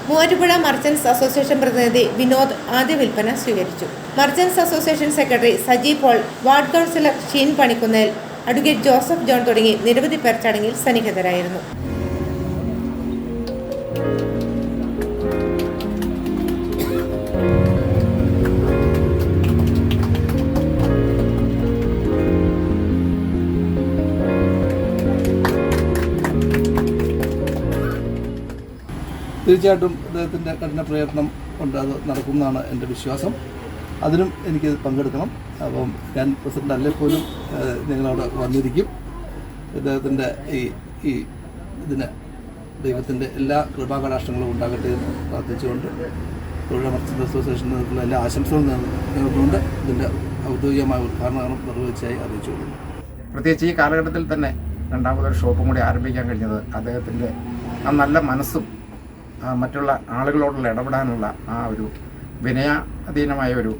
Speaker 4: മൂവാറ്റുപുഴ മർച്ചൻസ് അസോസിയേഷൻ പ്രതിനിധി വിനോദ് ആദ്യ വിൽപ്പന സ്വീകരിച്ചു. Merchants association secretary Saji Paul, ward councillor Sheen Panikkunnel, advocate Joseph John തുടങ്ങി നിരവധി പേർ ചടങ്ങിൽ സന്നിഹിതരായിരുന്നു.
Speaker 13: തീർച്ചയായിട്ടും അദ്ദേഹത്തിൻ്റെ കഠിന പ്രയത്നം കൊണ്ട് അത് നടക്കുമെന്നാണ് എൻ്റെ വിശ്വാസം. അതിനും എനിക്ക് പങ്കെടുക്കണം. അപ്പം ഞാൻ പ്രസിഡൻ്റ് അല്ലേ പോലും ഞങ്ങളവിടെ വന്നിരിക്കും. ഇദ്ദേഹത്തിൻ്റെ ഈ ഇതിന് ദൈവത്തിൻ്റെ എല്ലാ കൃപാകടാക്ഷങ്ങളും ഉണ്ടാകട്ടെ എന്ന് പ്രാർത്ഥിച്ചുകൊണ്ട് തൊഴിൽ മർച്ചൻ്റ് അസോസിയേഷനുള്ള എല്ലാ ആശംസകളും നേർന്നുകൊണ്ട് ഇതിൻ്റെ ഔദ്യോഗികമായ ഉദ്ഘാടനം നിർവഹിച്ചായി അറിയിച്ചുകൊള്ളുന്നു.
Speaker 7: പ്രത്യേകിച്ച് ഈ കാലഘട്ടത്തിൽ തന്നെ രണ്ടാമതൊരു ഷോപ്പും കൂടി ആരംഭിക്കാൻ കഴിഞ്ഞത് അദ്ദേഹത്തിൻ്റെ ആ നല്ല മനസ്സും മറ്റുള്ള ആളുകളോടുള്ള ഇടപെടാനുള്ള ആ ഒരു വിനയാധീനമായ ഒരു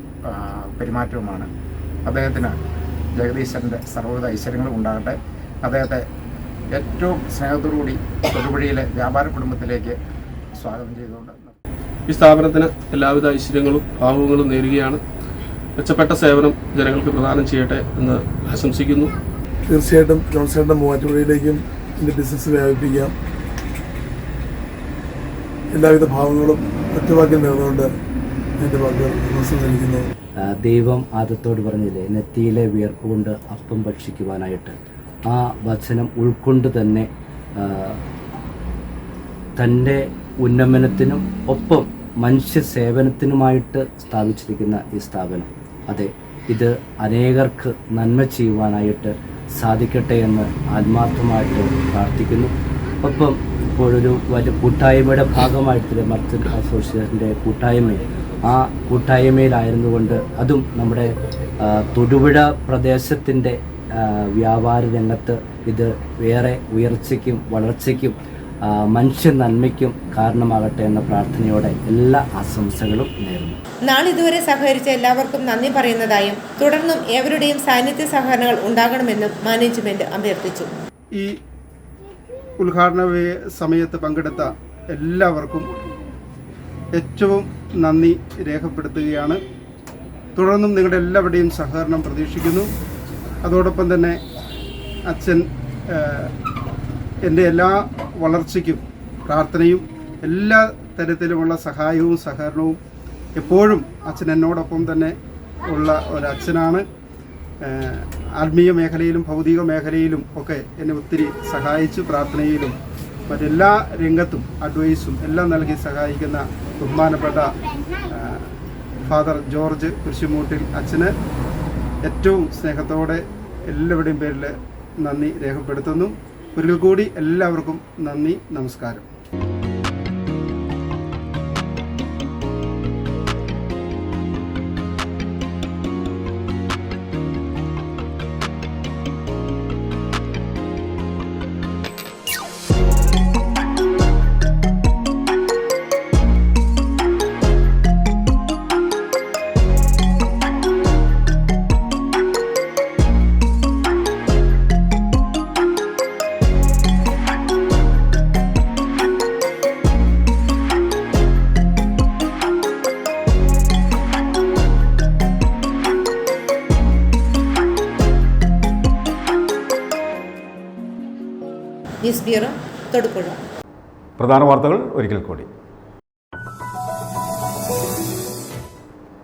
Speaker 7: പെരുമാറ്റവുമാണ്. അദ്ദേഹത്തിന് ജഗദീശൻ്റെ സർവ്വവിധ ഐശ്വര്യങ്ങളും ഉണ്ടാകട്ടെ. അദ്ദേഹത്തെ ഏറ്റവും സ്നേഹത്തോടുകൂടി തൊടുപുഴയിലെ വ്യാപാര കുടുംബത്തിലേക്ക് സ്വാഗതം ചെയ്തുകൊണ്ട്
Speaker 14: ഈ സ്ഥാപനത്തിന് എല്ലാവിധ ഐശ്വര്യങ്ങളും ഭാവങ്ങളും നേരുകയാണ്. മെച്ചപ്പെട്ട സേവനം ജനങ്ങൾക്ക് പ്രദാനം ചെയ്യട്ടെ എന്ന് ആശംസിക്കുന്നു.
Speaker 8: തീർച്ചയായിട്ടും ജോൺസേട്ടൻ്റെ മൂവാറ്റുപുഴയിലേക്കും ഇതിൻ്റെ ബിസിനസ് വ്യാപിപ്പിക്കാം. എല്ലാവിധ ഭാവങ്ങളും ഒറ്റവാക്കിൽ നേർന്നുകൊണ്ട് എൻ്റെ വാക്കുകൾ നമസ്കരിക്കുന്നു.
Speaker 5: ദൈവം ആദത്തോട് പറഞ്ഞില്ലേ, നെറ്റിയിലെ വിയർപ്പ് കൊണ്ട് അപ്പം ഭക്ഷിക്കുവാനായിട്ട്. ആ വചനം ഉൾക്കൊണ്ട് തന്നെ തൻ്റെ ഉന്നമനത്തിനും ഒപ്പം മനുഷ്യ സേവനത്തിനുമായിട്ട് സ്ഥാപിച്ചിരിക്കുന്ന ഈ സ്ഥാപനം, അതെ, ഇത് അനേകർക്ക് നന്മ ചെയ്യുവാനായിട്ട് സാധിക്കട്ടെ എന്ന് ആത്മാർത്ഥമായിട്ട് പ്രാർത്ഥിക്കുന്നു. ഒപ്പം ഇപ്പോഴൊരു വലിയ കൂട്ടായ്മയുടെ ഭാഗമായിട്ട് മർച്ചൻ്റ് അസോസിയേഷൻ്റെ കൂട്ടായ്മ
Speaker 15: ആ കൂട്ടായ്മയിലായിരുന്നുകൊണ്ട് അതും നമ്മുടെ തൊടുപുഴ പ്രദേശത്തിൻ്റെ വ്യാപാര രംഗത്ത് ഇത് വേറെ ഉയർച്ചയ്ക്കും വളർച്ചയ്ക്കും മനുഷ്യ നന്മയ്ക്കും കാരണമാകട്ടെ എന്ന പ്രാർത്ഥനയോടെ എല്ലാ ആശംസകളും നേരുന്നു.
Speaker 4: നാളിതുവരെ സഹകരിച്ച എല്ലാവർക്കും നന്ദി പറയുന്നതായും തുടർന്നും ഏവരുടെയും സാന്നിധ്യ സഹകരണങ്ങൾ ഉണ്ടാകണമെന്നും മാനേജ്മെന്റ് അഭ്യർത്ഥിച്ചു.
Speaker 16: ഈ ഉദ്ഘാടന സമയത്ത് പങ്കെടുത്ത എല്ലാവർക്കും ഏറ്റവും നന്ദി രേഖപ്പെടുത്തുകയാണ്. തുടർന്നും നിങ്ങളുടെ എല്ലാവരുടെയും സഹകരണം പ്രതീക്ഷിക്കുന്നു. അതോടൊപ്പം തന്നെ അച്ഛൻ എൻ്റെ എല്ലാ വളർച്ചയ്ക്കും പ്രാർത്ഥനയും എല്ലാ തരത്തിലുമുള്ള സഹായവും സഹകരണവും എപ്പോഴും അച്ഛൻ എന്നോടൊപ്പം തന്നെ ഉള്ള ഒരച്ഛനാണ്. ആത്മീയ മേഖലയിലും ഭൗതിക മേഖലയിലും ഒക്കെ എന്നെ ഒത്തിരി സഹായിച്ചു. പ്രാർത്ഥനയിലും മറ്റെല്ലാ രംഗത്തും അഡ്വൈസും എല്ലാം നൽകി സഹായിക്കുന്ന ബഹുമാനപ്പെട്ട ഫാദർ ജോർജ് കുരിശുമൂട്ടിൽ അച്ഛന് ഏറ്റവും സ്നേഹത്തോടെ എല്ലാവരുടെയും പേരിൽ നന്ദി രേഖപ്പെടുത്തുന്നു. ഒരിക്കൽ കൂടി എല്ലാവർക്കും നന്ദി, നമസ്കാരം.
Speaker 4: News bureau, Thodupuzha.
Speaker 1: പ്രധാന വാർത്തകൾ ഒരിക്കൽ കൂടി.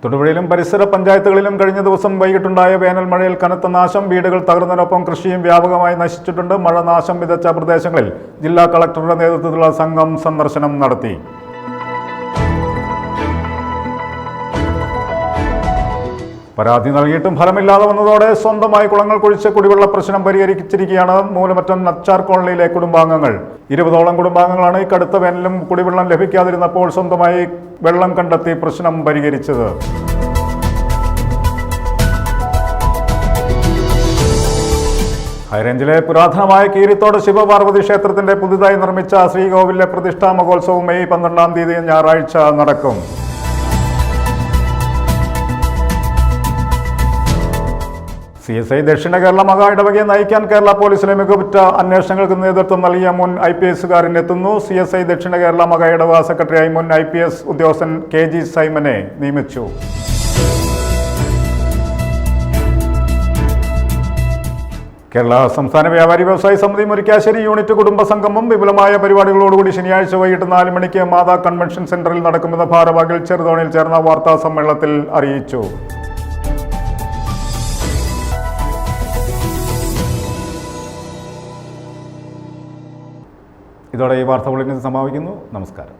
Speaker 1: തൊടുപുഴയിലും പരിസര പഞ്ചായത്തുകളിലും കഴിഞ്ഞ ദിവസം വൈകിട്ടുണ്ടായ വേനൽ മഴയിൽ കനത്ത നാശം. വീടുകൾ തകർന്നതിനൊപ്പം കൃഷിയും വ്യാപകമായി നശിച്ചിട്ടുണ്ട്. മഴ നാശം വിതച്ച പ്രദേശങ്ങളിൽ ജില്ലാ കളക്ടറുടെ നേതൃത്വത്തിലുള്ള സംഘം സന്ദർശനം നടത്തി. പരാതി നൽകിയിട്ടും ഫലമില്ലാതെ വന്നതോടെ സ്വന്തമായി കുളങ്ങൾ കുഴിച്ച് കുടിവെള്ള പ്രശ്നം പരിഹരിച്ചിരിക്കുകയാണ് മൂലമറ്റം നച്ചാർ കോളനിയിലെ കുടുംബാംഗങ്ങൾ. 20ഓളം കുടുംബാംഗങ്ങളാണ് ഈ കടുത്ത വേനലും കുടിവെള്ളം ലഭിക്കാതിരുന്നപ്പോൾ സ്വന്തമായി വെള്ളം കണ്ടെത്തി പ്രശ്നം പരിഹരിച്ചത്. ഹൈറേഞ്ചിലെ പുരാതനമായ കീരിത്തോട് ശിവപാർവതി ക്ഷേത്രത്തിന്റെ പുതുതായി നിർമ്മിച്ച ശ്രീകോവിലെ പ്രതിഷ്ഠാ മഹോത്സവം മെയ് 12-ാം തീയതി ഞായറാഴ്ച നടക്കും. CSI ദക്ഷിണ കേരള മഹാ ഇടവകയെ നയിക്കാൻ കേരള പോലീസിലെ മികവുറ്റ അന്വേഷണങ്ങൾക്ക് നേതൃത്വം നൽകിയ മുൻ IPS-കാരൻ എത്തുന്നു. CSI ദക്ഷിണ കേരള മഹാ ഇടവക സെക്രട്ടറിയായി മുൻ IPS ഉദ്യോഗസ്ഥൻ KG സൈമനെ നിയമിച്ചു. കേരള സംസ്ഥാന വ്യാപാരി വ്യവസായി സമിതി മുരിക്കാശ്ശേരി യൂണിറ്റ് കുടുംബ സംഗമം വിപുലമായ പരിപാടികളോടുകൂടി ശനിയാഴ്ച വൈകിട്ട് 4 മണിക്ക് മാതാ കൺവെൻഷൻ സെന്ററിൽ നടക്കുമെന്ന് ഭാരവാഹികൾ ചെറുതോണിയിൽ ചേർന്ന വാർത്താ സമ്മേളനത്തിൽ അറിയിച്ചു. ഇതോടെ ഈ വാർത്താ ബുള്ളറ്റിൻ സമാപിക്കുന്നു. നമസ്കാരം.